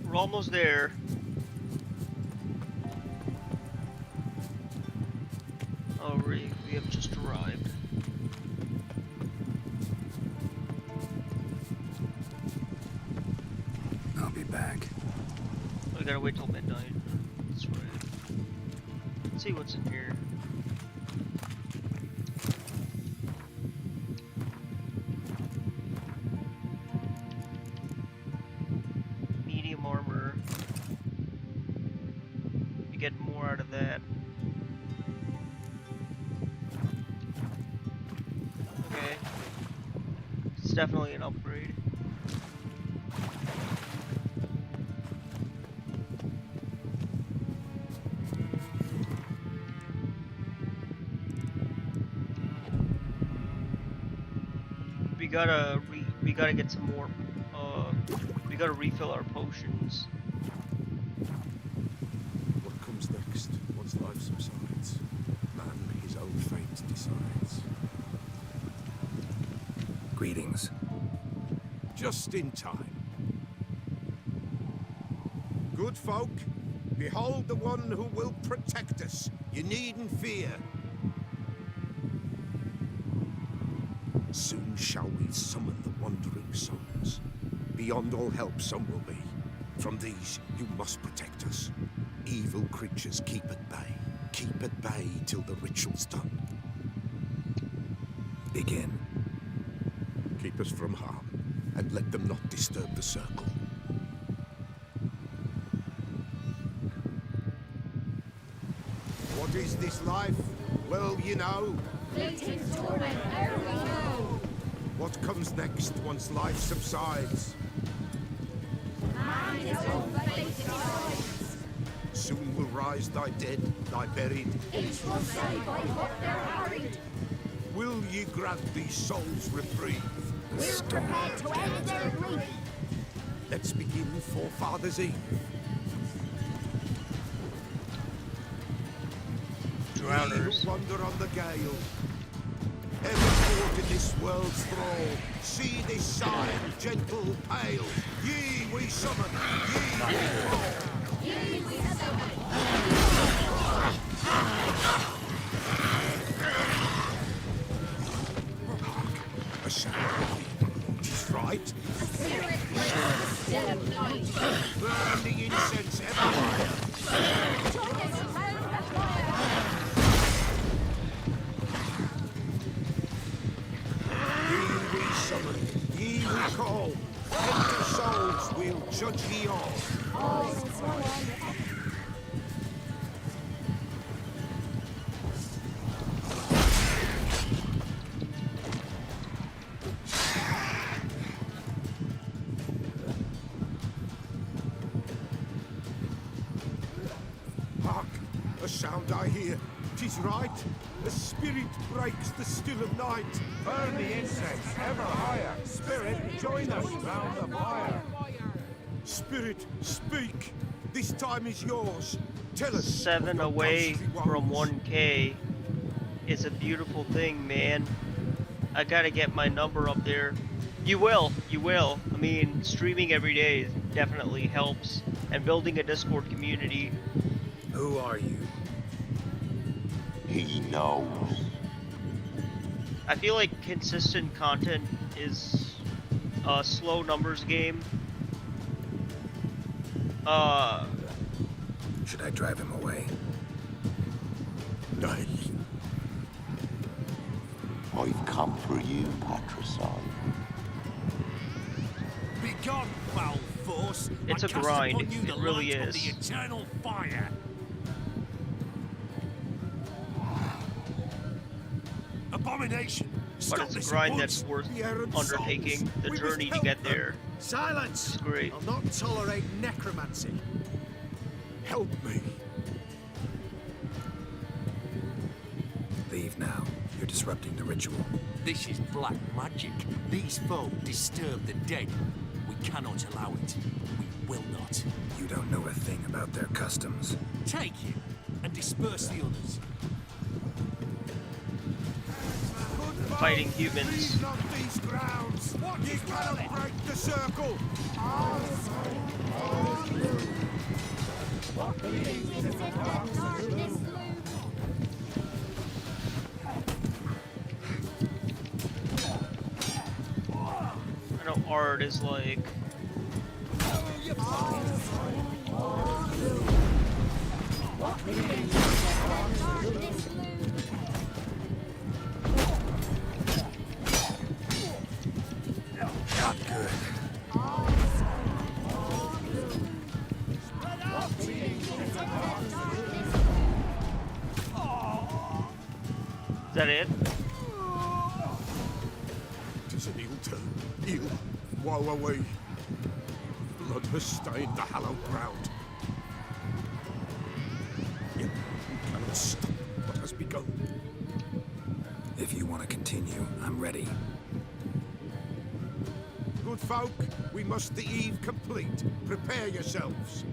We're almost there. Oh, we have just arrived. I'll be back. We gotta wait till midnight. That's right. Let's see what's in here. Medium armor. You get more out of that. Okay. It's definitely an upgrade. We gotta get some more, we gotta refill our potions. What comes next, once life subsides? Man his own fate decides. Greetings. Just in time. Good folk, behold the one who will protect us. You needn't fear. Soon shall we summon the wandering souls. Beyond all help some will be. From these you must protect us. Evil creatures keep at bay. Keep at bay till the ritual's done. Begin. Keep us from harm, and let them not disturb the circle. What is this life? Well, you know. Fleeting torment, ere we know. What comes next once life subsides? Man his own fate decides. Soon will rise thy dead, thy buried. Each will say by what they're harried. Will ye grant these souls reprieve? We're prepared to end their grief. Let's begin Forefathers Eve. Drowners. Ye who wander on the gale, ever caught in this world's thrall, see this sign, gentle, pale. Ye we summon, ye we call. Ye we summon. A sound. 'Tis right. A spirit breaks the still of night. Burning incense everywhere. Join us round the fire. Ye we summon, ye we call. Enter souls, we'll judge ye all. All is one. Hark, a sound I hear. 'Tis right. A spirit breaks the still of night. Burn the incense ever higher. Spirit, join us round the fire. Spirit, speak. This time is yours. Tell us. 7 away from 1K is a beautiful thing, man. I gotta get my number up there. You will. I mean, streaming every day definitely helps, and building a Discord community. Who are you? He knows. I feel like consistent content is a slow numbers game. Should I drive him away? Nay. I've come for you, Patricide. Begone, foul force! It's a I cast grind, upon you it the really light of is. the eternal fire. Abomination! But Stop it's this a grind at that's once. worth undertaking. The journey to get there Silence! is great. I'll not tolerate necromancy. Help me. Leave now. You're disrupting the ritual. This is black magic. These folk disturb the dead. We cannot allow it. We will not. You don't know a thing about their customs. Take him and disperse the others. Fighting humans. Not these grounds. You cannot break the circle. I know art is like. Not good. Is that it? Tis an ill turn. Ill. Woe away. Blood has stained the hallowed ground. Yet we cannot stop what has begun. If you want to continue, I'm ready. Good folk, we must the eve complete. Prepare yourselves.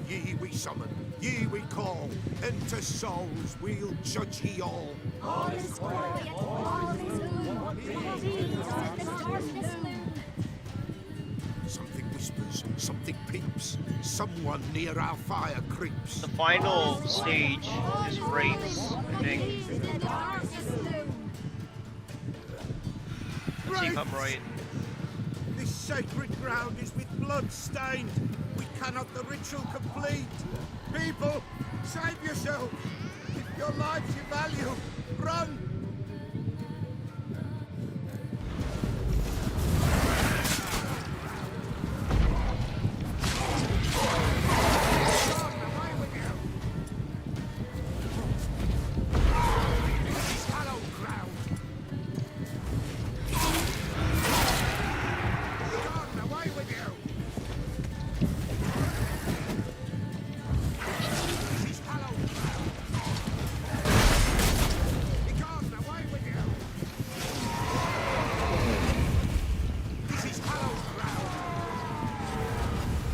Ye we summon, ye we call. Enter souls, we'll judge ye all. All is quiet, all is Something whispers, something peeps. Someone near our fire creeps. The final stage is wraiths, I think. Let's see if I'm right. This sacred ground is with blood stained. We cannot the ritual complete. People, save yourselves. If your lives you value, run.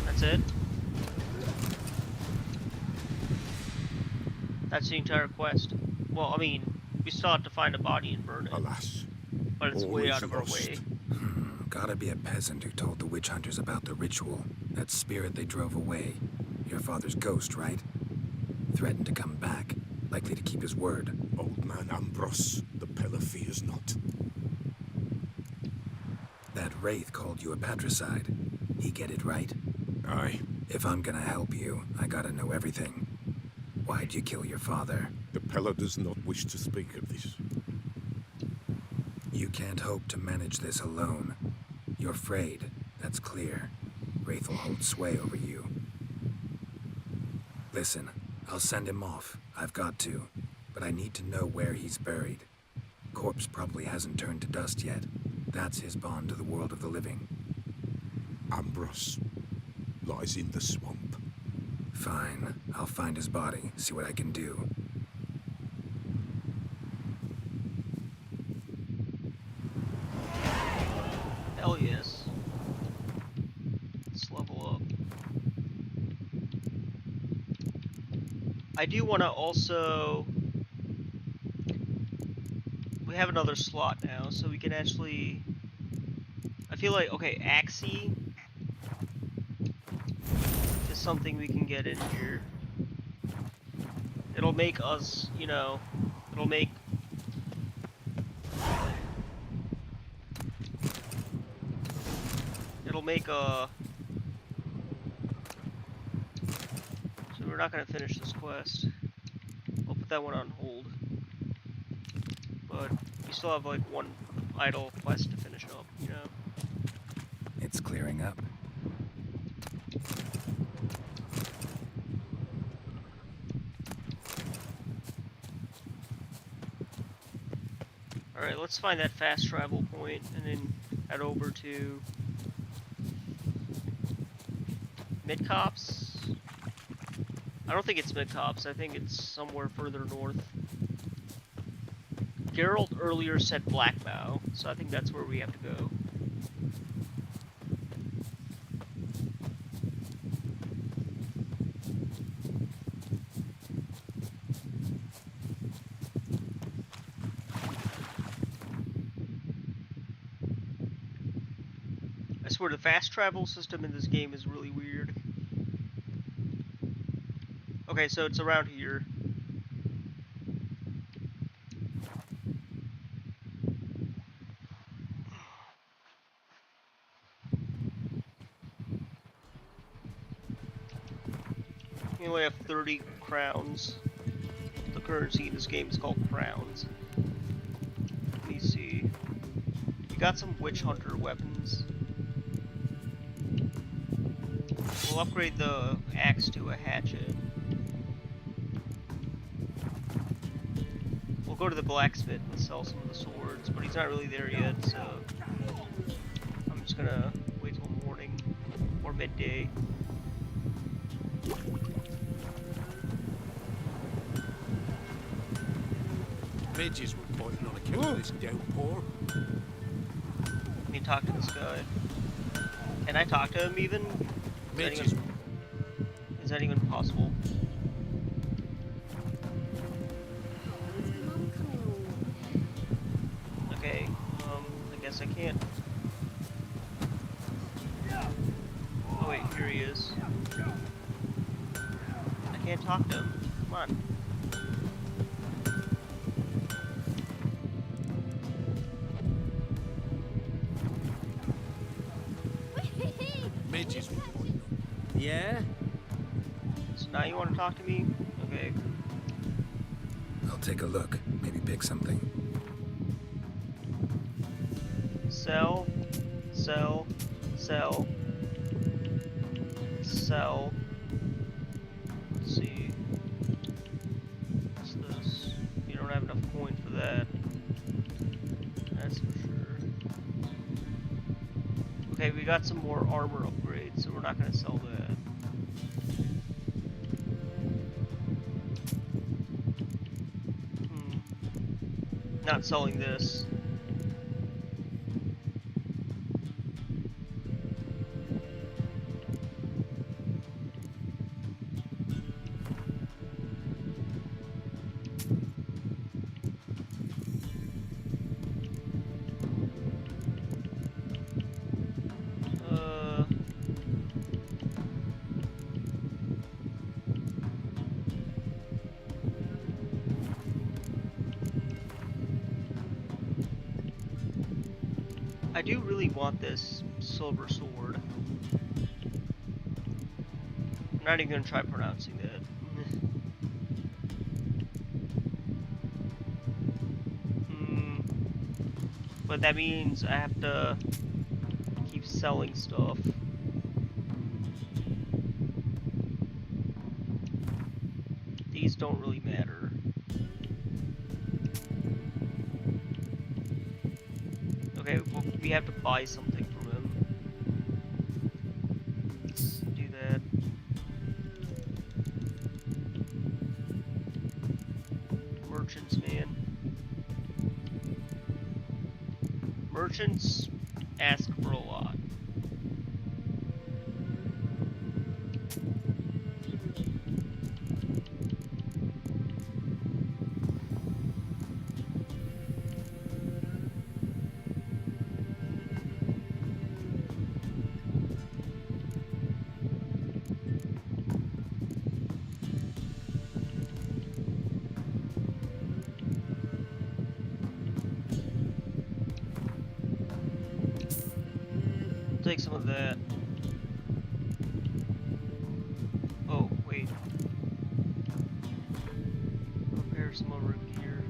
That's it. That's the entire quest. Well, I mean, we still have to find a body and burn it. Alas. But it's all way is out of our lost. way. Gotta be a peasant who told the witch hunters about the ritual. That spirit they drove away. Your father's ghost, right? Threatened to come back. Likely to keep his word. Old man Ambros, the Pella fears not. That wraith called you a patricide. He get it right? Aye. If I'm gonna help you, I gotta know everything. Why'd you kill your father? The Pella does not wish to speak of this. You can't hope to manage this alone. You're afraid, that's clear. Wraith will hold sway over you. Listen, I'll send him off. I've got to. But I need to know where he's buried. Corpse probably hasn't turned to dust yet. That's his bond to the world of the living. Ambros lies in the swamp. Fine. I'll find his body, see what I can do. Hell yes. Let's level up. I do want to also... We have another slot now, so we can actually... I feel like, okay, Axii is something we can get in here. it'll make us, you know, it'll make so we're not gonna finish this quest. We'll put that one on hold. But we still have like one idle quest to finish up, you know. It's clearing up. Alright, let's find that fast travel point and then head over to Mid-Cops? I don't think it's Mid-Cops, I think it's somewhere further north. Geralt earlier said Blackmow, so I think that's where we have to go. I swear the fast travel system in this game is really weird. Okay, so it's around here. We only have 30 crowns. The currency in this game is called crowns. Let me see. We got some witch hunter weapons. We'll upgrade the axe to a hatchet. We'll go to the blacksmith and sell some of the swords, but he's not really there yet, so I'm just gonna wait till morning or midday. Midges were biting on account of this downpour. Let me talk to this guy. Can I talk to him even? Is that even possible? Okay, I guess I can't. Oh wait, here he is. I can't talk to him. Come on. Midges were biting on. Yeah? So now you want to talk to me? Okay. I'll take a look. Maybe pick something. Sell, sell, sell, sell. Let's see. What's this? You don't have enough coin for that. That's for sure. Okay, we got some more armor upgrades, so we're not gonna sell that. Not selling this. I do really want this silver sword. I'm not even gonna try pronouncing that. But that means I have to keep selling stuff. These don't really matter. Okay, well, we have to buy something from him. Let's do that. Merchants, man. Merchants ask for a lot. of that. Oh, wait. Repair some over gear.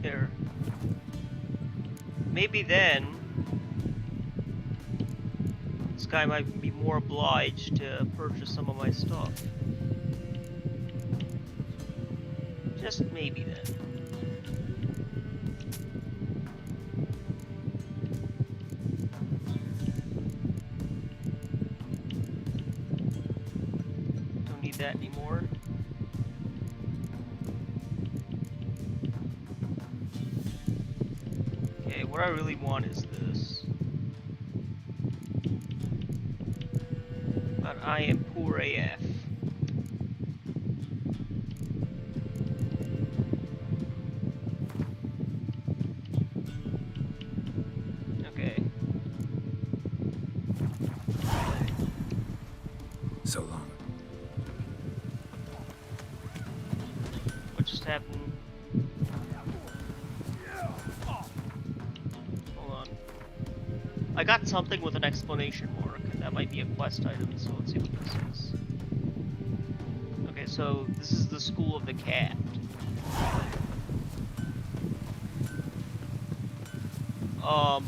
There. Maybe then this guy might be more obliged to purchase some of my stuff. Just maybe then. Don't need that anymore. Okay, what I really want is this. But I am poor AF. Okay. So long. What just happened? Hold on. I got something with an exclamation mark, and that might be a quest item, so let's see what this is. Okay, so this is the School of the Cat.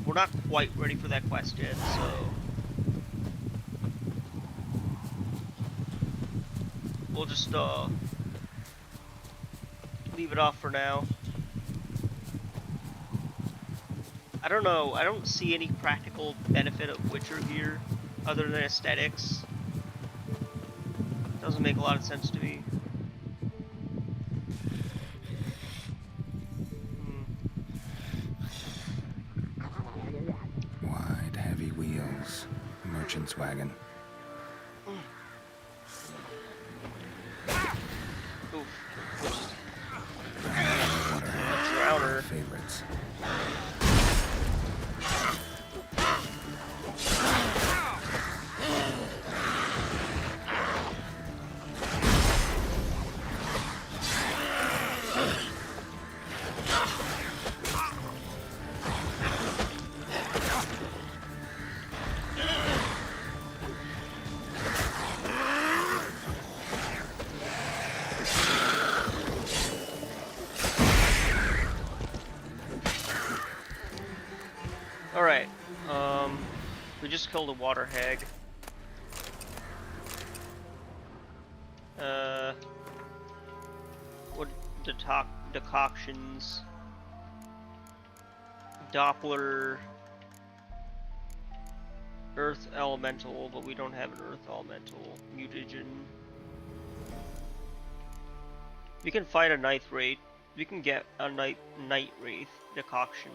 We're not quite ready for that quest yet, so we'll just leave it off for now. I don't know, I don't see any practical benefit of Witcher gear other than aesthetics. Doesn't make a lot of sense to me. Wide, heavy wheels. Merchant's wagon. Oof. Water. Drowner. Favorites. Alright, we just killed a water hag. What decoctions? Doppler, Earth Elemental, but we don't have an Earth Elemental. Mutagen. We can fight a Night Wraith. We can get a Night Wraith decoction.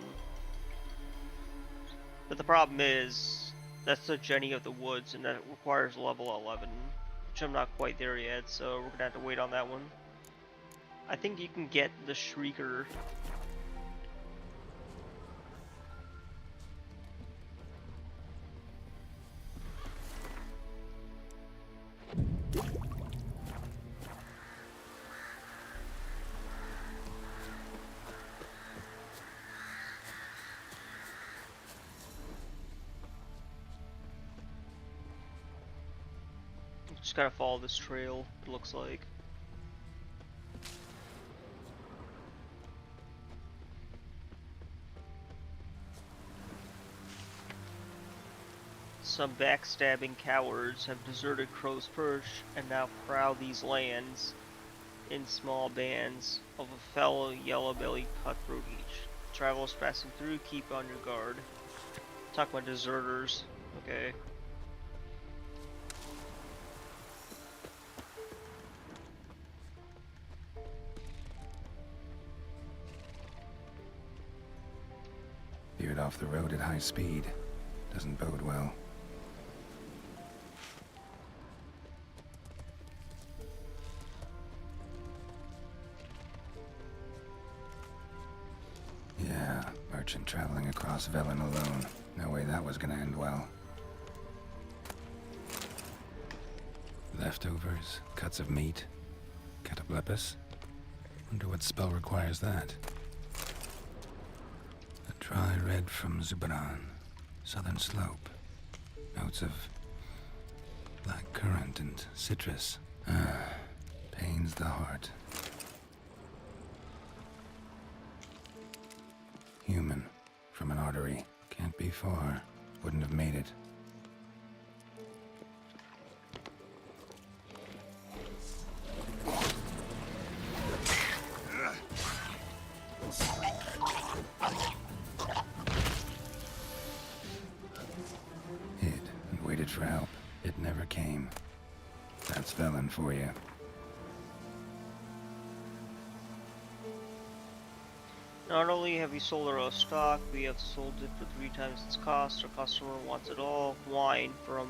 But the problem is, that's the Jenny of the Woods, and that requires level 11, which I'm not quite there yet, so we're gonna have to wait on that one. I think you can get the Shrieker. Just gotta follow this trail, it looks like. Some backstabbing cowards have deserted Crow's Perch and now prowl these lands in small bands of a fellow yellow-bellied cutthroat each. Travelers passing through, keep on your guard. Talk about deserters, okay. Veered off the road at high speed. Doesn't bode well. Yeah, merchant traveling across Velen alone. No way that was gonna end well. Leftovers, cuts of meat, cataplepis. Wonder what spell requires that. A dry red from Zubran, southern slope. Notes of black currant and citrus. Pains the heart. Human, from an artery. Can't be far. Wouldn't have made it. Hid and waited for help. It never came. That's Velen for you. Not only have we sold our own stock, we have sold it for 3 times its cost. Our customer wants it all. Wine from...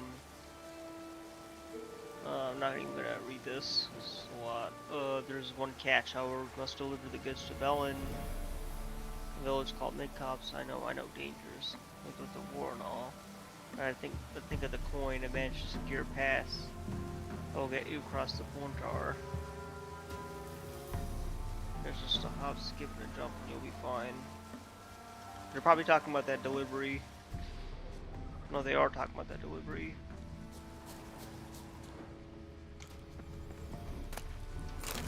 I'm not even gonna read this. It's a lot. There's one catch, however. We must deliver the goods to Velen. A village called Midcops. I know dangers. Like with the war and all. I think of the coin. I managed to secure a pass. I'll get you across the Pontar. There's just a hop, skip, and a jump, and you'll be fine. They're probably talking about that delivery. No, they are talking about that delivery.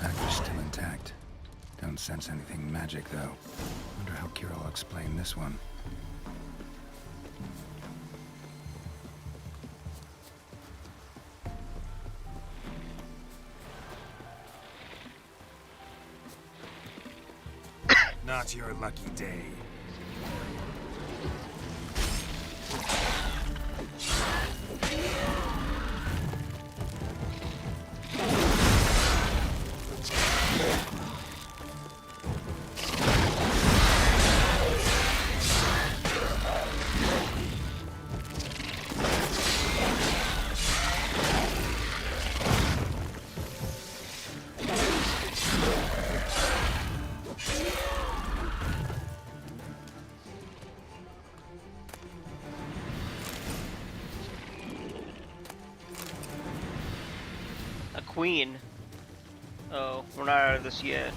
Actor's still intact. Don't sense anything magic, though. Wonder how Kira will explain this one. Not your lucky day. Queen. Oh, we're not out of this yet.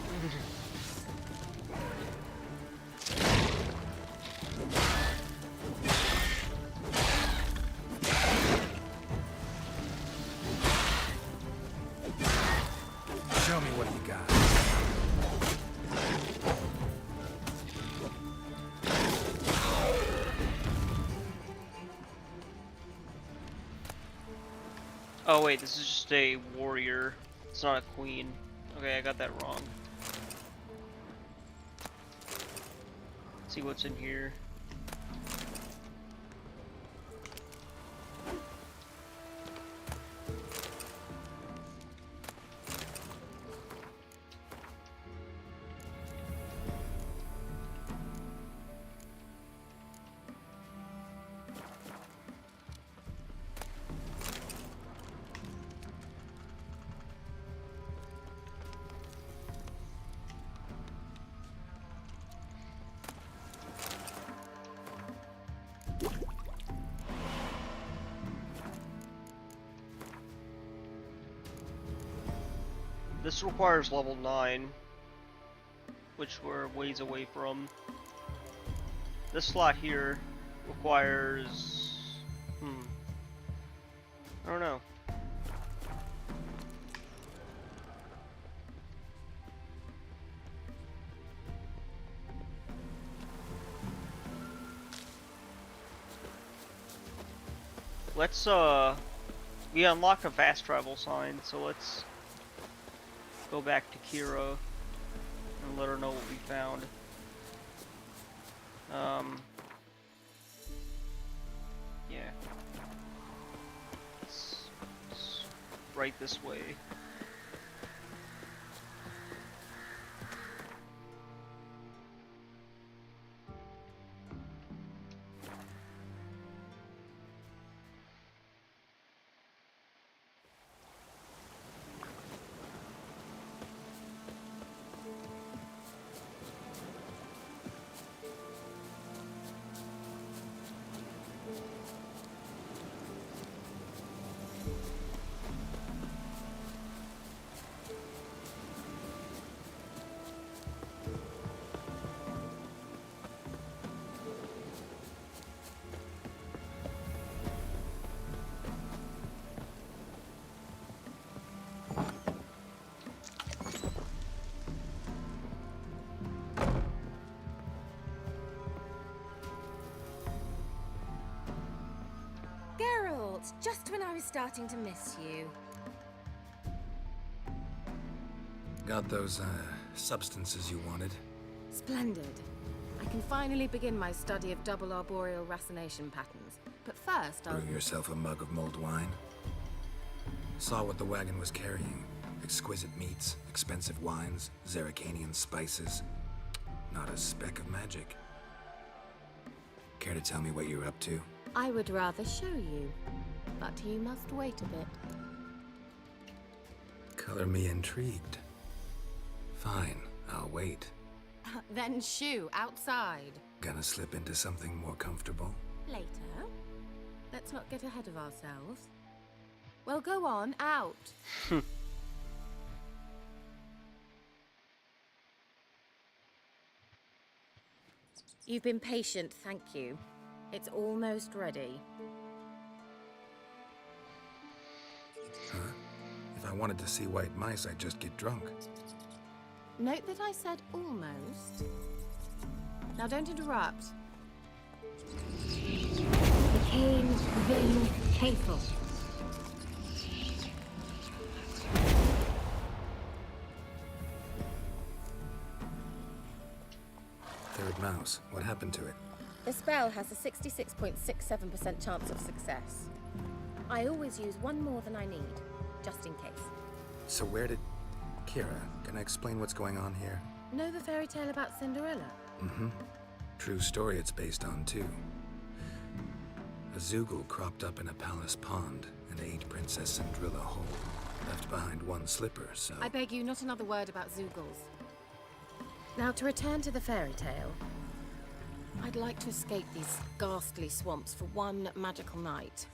Show me what you got. Oh wait, this is just a warrior. It's not a queen. Okay, I got that wrong. Let's see what's in here. This requires level 9, which we're ways away from. This slot here requires... I don't know. Let's, we unlocked a fast travel sign, so let's go back to Kira and let her know what we found. Yeah. It's right this way. just when I was starting to miss you. Got those, substances you wanted? Splendid. I can finally begin my study of double arboreal racination patterns. But first, I'll... Brew yourself a mug of mulled wine? Saw what the wagon was carrying. Exquisite meats, expensive wines, Zerrikanian spices. Not a speck of magic. Care to tell me what you're up to? I would rather show you, but you must wait a bit. Color me intrigued. Fine, I'll wait. Then shoo, outside. Gonna slip into something more comfortable? Later. Let's not get ahead of ourselves. Well, go on, out. You've been patient, thank you. It's almost ready. Huh? If I wanted to see white mice, I'd just get drunk. Note that I said almost. Now don't interrupt. Cain Vin Cathel. Third mouse. What happened to it? The spell has a 66.67% chance of success. I always use one more than I need, just in case. So where did... Kira, can I explain what's going on here? Know the fairy tale about Cinderella? Mm-hmm. True story it's based on, too. A Zoogle cropped up in a palace pond and ate Princess Cinderella whole. Left behind one slipper, so... I beg you, not another word about Zoogles. Now, to return to the fairy tale, I'd like to escape these ghastly swamps for one magical night.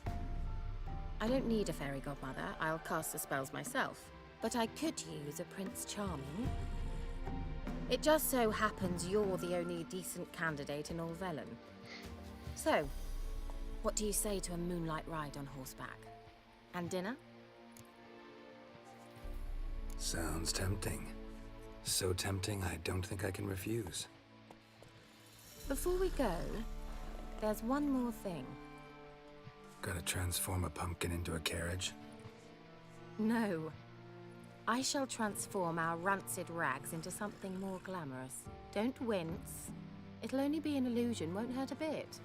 I don't need a fairy godmother, I'll cast the spells myself. But I could use a Prince Charming. It just so happens you're the only decent candidate in all Velen. So, what do you say to a moonlight ride on horseback? And dinner? Sounds tempting. So tempting, I don't think I can refuse. Before we go, there's one more thing. Gotta transform a pumpkin into a carriage? No. I shall transform our rancid rags into something more glamorous. Don't wince. It'll only be an illusion, won't hurt a bit.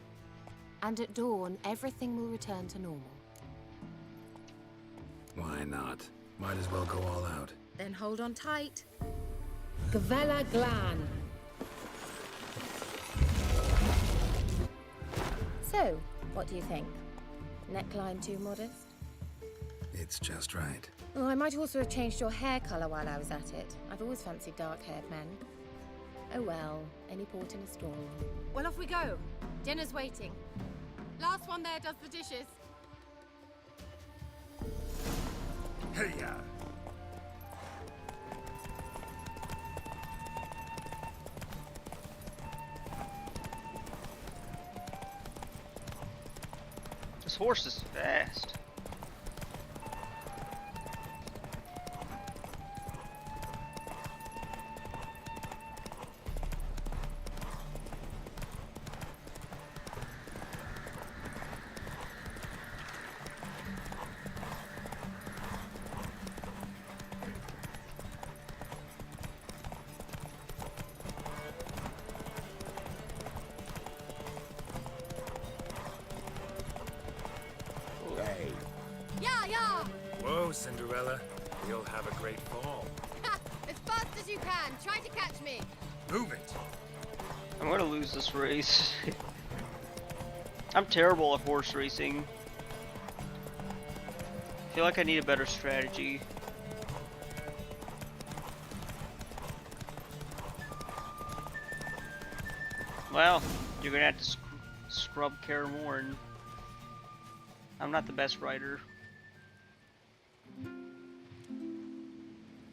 And at dawn, everything will return to normal. Why not? Might as well go all out. Then hold on tight. Gavella Glan. So, what do you think? Neckline too modest? It's just right. Oh, I might also have changed your hair colour while I was at it. I've always fancied dark-haired men. Oh well, any port in a storm. Well, off we go. Dinner's waiting. Last one there does the dishes. Hey-ya! This horse is fast. Whoa, Cinderella. You'll have a great fall. As fast as you can. Try to catch me. Move it. I'm gonna lose this race. I'm terrible at horse racing. I feel like I need a better strategy. Well, you're gonna have to scrub Kaer Morhen. I'm not the best rider.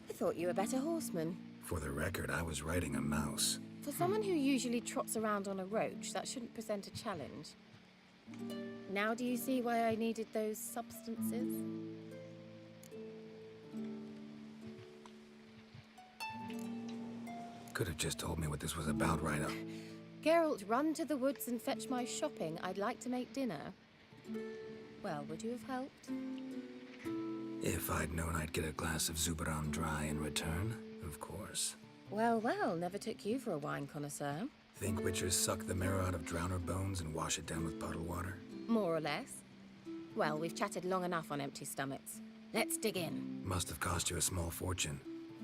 I thought you were a better horseman. For the record, I was riding a mouse. For someone who usually trots around on a roach, that shouldn't present a challenge. Now do you see why I needed those substances? Could have just told me what this was about right up. Geralt, run to the woods and fetch my shopping. I'd like to make dinner. Well, would you have helped? If I'd known I'd get a glass of Zuberon Dry in return, of course. Well, well, never took you for a wine connoisseur. Think witchers suck the marrow out of drowner bones and wash it down with puddle water? More or less. Well, we've chatted long enough on empty stomachs. Let's dig in. Must have cost you a small fortune.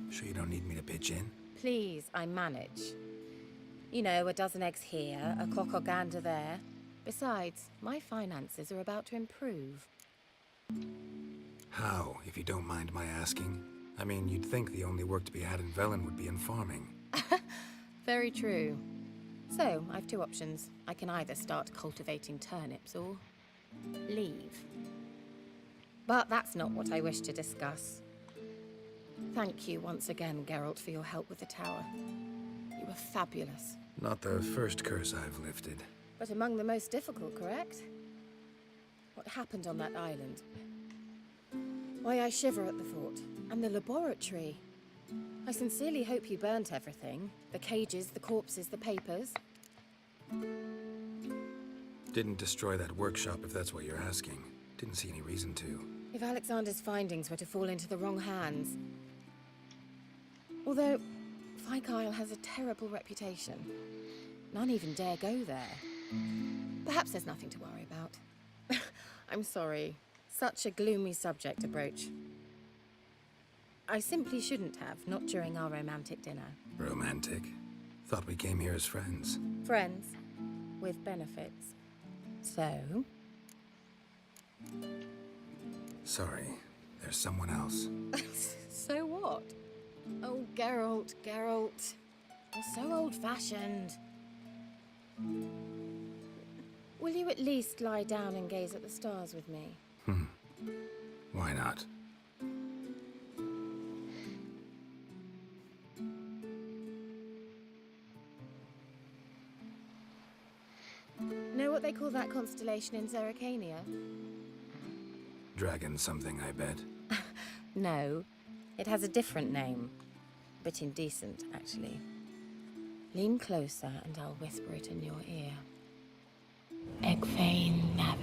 Sure you don't need me to pitch in? Please, I manage. You know, a dozen eggs here, a cock or gander there. Besides, my finances are about to improve. How, if you don't mind my asking? I mean, you'd think the only work to be had in Velen would be in farming. Very true. So, I've two options. I can either start cultivating turnips or leave. But that's not what I wish to discuss. Thank you once again, Geralt, for your help with the tower. You were fabulous. Not the first curse I've lifted. But among the most difficult, correct? What happened on that island? Why, I shiver at the thought. And the laboratory. I sincerely hope you burnt everything. The cages, the corpses, the papers. Didn't destroy that workshop, if that's what you're asking. Didn't see any reason to. If Alexander's findings were to fall into the wrong hands. Although, Fyke Isle has a terrible reputation. None even dare go there. Perhaps there's nothing to worry about. I'm sorry. Such a gloomy subject to broach. I simply shouldn't have, not during our romantic dinner. Romantic? Thought we came here as friends. Friends. With benefits. So? Sorry, there's someone else. So what? Oh, Geralt, Geralt. You're so old-fashioned. Will you at least lie down and gaze at the stars with me? Why not? Know what they call that constellation in Zerrikania? Dragon something, I bet. No. It has a different name. A bit indecent, actually. Lean closer and I'll whisper it in your ear. Egfain Nave.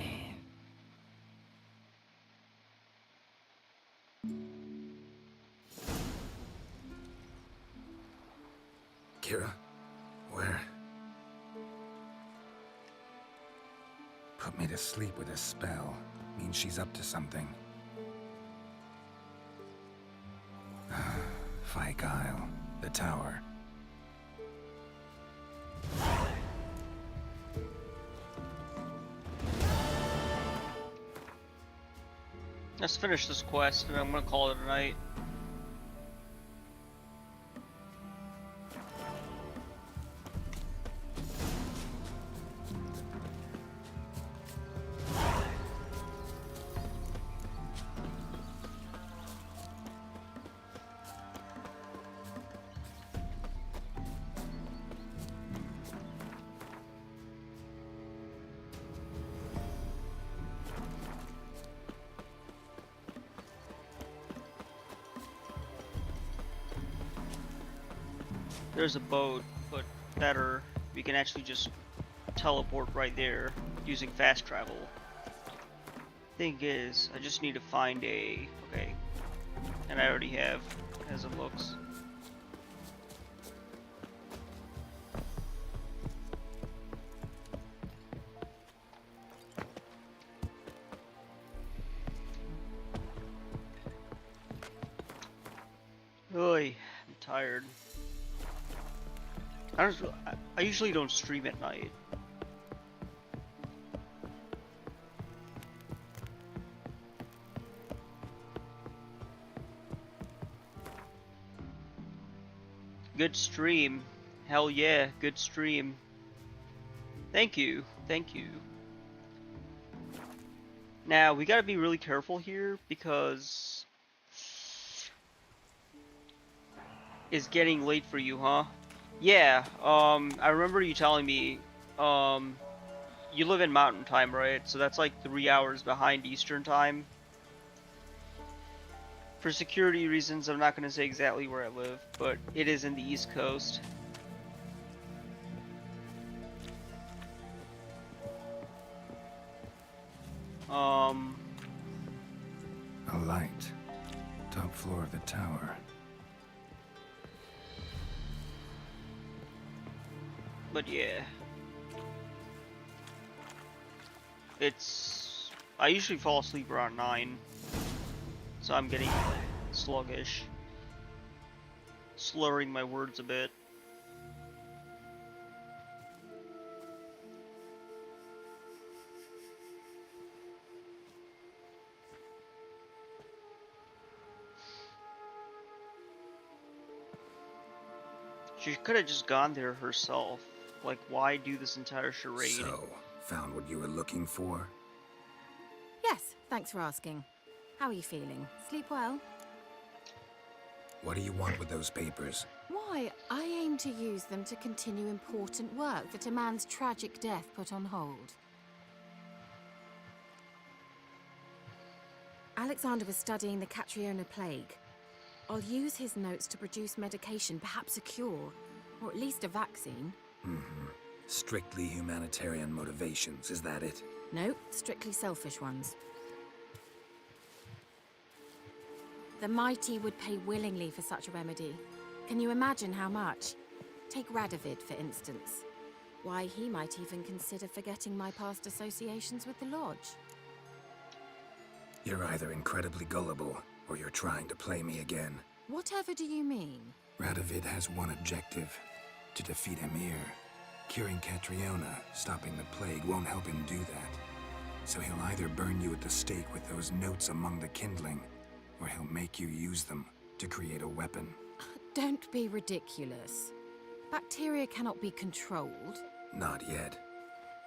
Kira? Where? Put me to sleep with a spell. Means she's up to something. Fyke Isle. The tower. Let's finish this quest and I'm gonna call it a night. There's a boat, but better, we can actually just teleport right there using fast travel. Thing is, I just need to find a... okay. And I already have, as it looks. Oy, I'm tired. I usually don't stream at night. Good stream. Hell yeah, good stream. Thank you. Thank you. Now, we gotta be really careful here because it's getting late for you, huh? Yeah, I remember you telling me, you live in Mountain Time, right? So that's like 3 hours behind Eastern Time. For security reasons, I'm not going to say exactly where I live, but it is in the East Coast. A light. Top floor of the tower. But yeah. I usually fall asleep around 9. So I'm getting sluggish. Slurring my words a bit. She could have just gone there herself. Like, why do this entire charade? So, found what you were looking for? Yes, thanks for asking. How are you feeling? Sleep well? What do you want with those papers? Why, I aim to use them to continue important work that a man's tragic death put on hold. Alexander was studying the Catriona plague. I'll use his notes to produce medication, perhaps a cure, or at least a vaccine. Strictly humanitarian motivations, is that it? No, strictly selfish ones. The mighty would pay willingly for such a remedy. Can you imagine how much? Take Radovid, for instance. Why, he might even consider forgetting my past associations with the Lodge. You're either incredibly gullible, or you're trying to play me again. Whatever do you mean? Radovid has one objective: to defeat Emir. Curing Catriona, stopping the plague, won't help him do that. So he'll either burn you at the stake with those notes among the kindling, or he'll make you use them to create a weapon. Don't be ridiculous. Bacteria cannot be controlled. Not yet.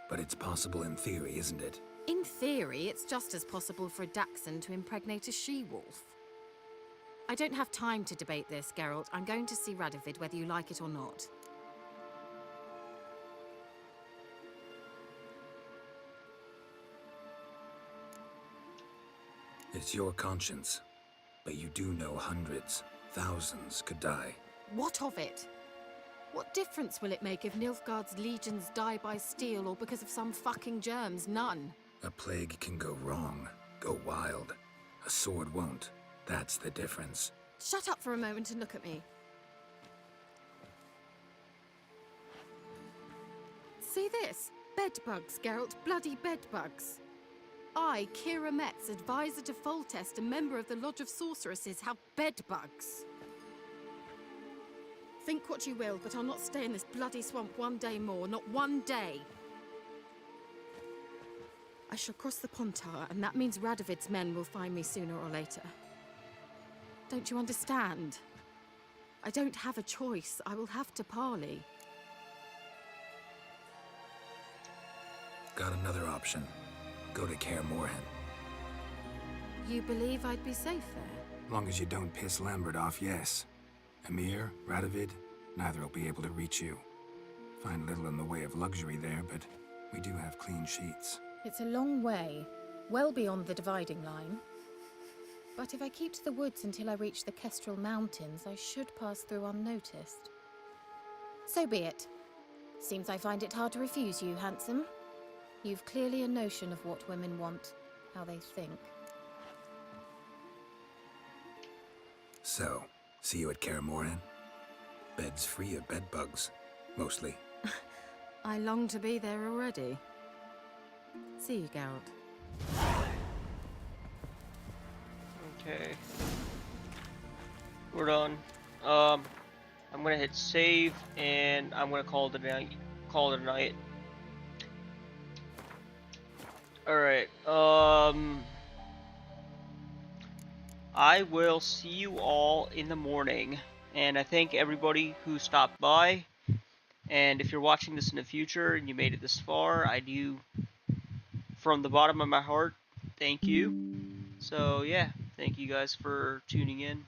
But it's possible in theory, isn't it? In theory, it's just as possible for a Dachshund to impregnate a she-wolf. I don't have time to debate this, Geralt. I'm going to see Radovid whether you like it or not. It's your conscience. But you do know hundreds, thousands could die. What of it? What difference will it make if Nilfgaard's legions die by steel or because of some fucking germs? None. A plague can go wrong, go wild. A sword won't. That's the difference. Shut up for a moment and look at me. See this? Bedbugs, Geralt. Bloody bedbugs. I, Kira Metz, advisor to Foltest, a member of the Lodge of Sorceresses, have bedbugs. Think what you will, but I'll not stay in this bloody swamp one day more. Not one day. I shall cross the Pontar, and that means Radovid's men will find me sooner or later. Don't you understand? I don't have a choice. I will have to parley. Got another option. Go to Kaer Morhen. You believe I'd be safe there? Long as you don't piss Lambert off, yes. Emir, Radovid, neither will be able to reach you. Find little in the way of luxury there, but we do have clean sheets. It's a long way, well beyond the dividing line. But if I keep to the woods until I reach the Kestrel Mountains, I should pass through unnoticed. So be it. Seems I find it hard to refuse you, handsome. You've clearly a notion of what women want, how they think. So, see you at Kaer Morhen? Beds free of bedbugs, mostly. I long to be there already. See you, Geralt. Okay. We're done. I'm gonna hit save and I'm gonna call it a night. Call it a night. Alright, I will see you all in the morning, and I thank everybody who stopped by, and if you're watching this in the future and you made it this far, I do, from the bottom of my heart, thank you. So yeah, thank you guys for tuning in.